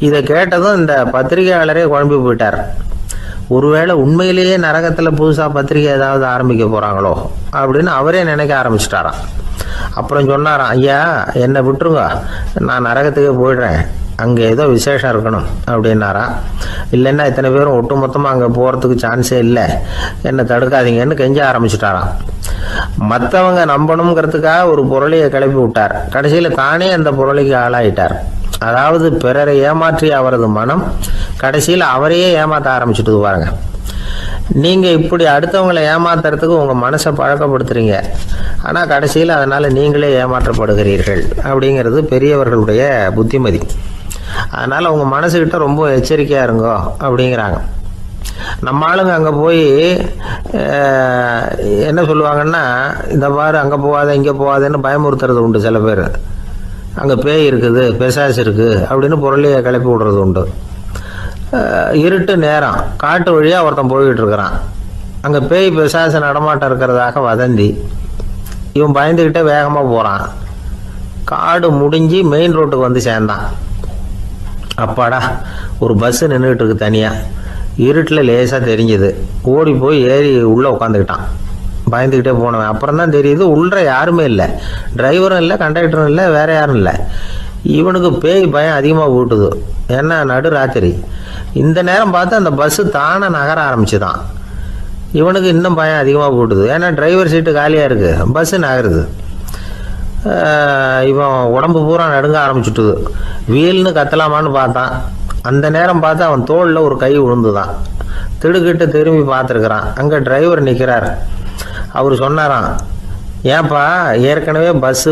இதை கேட்டதும் இந்த பத்திரிகையாளரே குழம்பி போயிட்டார். ஒருவேளை உண்மையிலேயே நரகத்தில் புதுசாக பத்திரிகை ஏதாவது ஆரம்பிக்க போகிறாங்களோ அப்படின்னு அவரே நினைக்க ஆரம்பிச்சிட்டாராம். அப்புறம் சொன்னாராம், ஐயா என்னை விட்டுருங்க, நான் நரகத்துக்கே போயிடுறேன், அங்கே ஏதோ விசேஷம் இருக்கணும் அப்படின்னாராம். இல்லைன்னா இத்தனை பேரும் ஒட்டு மொத்தமாக அங்கே போகிறதுக்கு சான்ஸே இல்லை, என்னை தடுக்காதீங்கன்னு கெஞ்ச ஆரம்பிச்சிட்டாராம். மற்றவங்க நம்பணுங்கிறதுக்காக ஒரு பொருளையை கிளப்பி விட்டார். கடைசியில் தானே அந்த பொருளைக்கு ஆளாயிட்டார். அதாவது பிறரை ஏமாற்றிய அவரது மனம் கடைசியில் அவரையே ஏமாற்ற ஆரம்பிச்சுட்டு பாருங்க. நீங்கள் இப்படி அடுத்தவங்களை ஏமாத்துறதுக்கு உங்கள் மனசை பழக்கப்படுத்துறீங்க, ஆனால் கடைசியில் அதனால் நீங்களே ஏமாற்றப்படுகிறீர்கள் அப்படிங்கிறது பெரியவர்களுடைய புத்திமதி. அதனால் உங்கள் மனசுக்கிட்ட ரொம்ப எச்சரிக்கையாக இருங்கோ அப்படிங்கிறாங்க. நம்ம ஆளுங்க அங்கே போய் என்ன சொல்லுவாங்கன்னா, இந்த பாரு அங்கே போகாத இங்கே போகாதேன்னு பயமுறுத்துறது உண்டு. சில பேர் அங்கே பேய் இருக்குது, பிசாசு இருக்குது அப்படின்னு பொருளையை கிளப்பி விடுறது உண்டு. இருட்டு நேரம், காட்டு வழியாக ஒருத்தன் போய்கிட்டு இருக்கிறான். அங்கே பேய் பிசாசு நடமாட்டம் இருக்கிறதாக வதந்தி. இவன் பயந்துக்கிட்டே வேகமாக போகிறான். காடு முடிஞ்சு மெயின் ரோட்டுக்கு வந்து சேர்ந்தான். அப்பாடா, ஒரு பஸ்ஸு நின்றுட்டு இருக்கு தனியாக. இருட்டில் லேசாக தெரிஞ்சுது. ஓடி போய் ஏறி உள்ளே உட்காந்துக்கிட்டான். பயந்துக்கிட்டே போனவன் அப்புறம் தான் தெரியுது உள்ள யாருமே இல்லை, டிரைவரும் இல்லை, கண்டக்டரும் இல்லை, வேற யாரும் இல்லை. இவனுக்கு பேய் பயம் அதிகமாக ஊட்டுது. ஏன்னா நடு ராத்திரி. இந்த நேரம் பார்த்து அந்த பஸ்ஸு தானே நகர ஆரம்பிச்சுதான். இவனுக்கு இன்னும் பயம் அதிகமாக போட்டுது. ஏன்னா டிரைவர் சீட்டு காலியாக இருக்குது, பஸ்ஸு நகருது. இவன் உடம்பு பூரா நடுங்க ஆரம்பிச்சுட்டுது. வீல்னு கத்தலாமான்னு பார்த்தான். அந்த நேரம் பார்த்து அவன் தோளில் ஒரு கை விழுந்துதான். திடுக்கிட்டு திரும்பி பார்த்துருக்குறான். அங்கே டிரைவர் நிற்கிறார். அவர் சொன்னாராம், ஏன்பா ஏற்கனவே பஸ்ஸு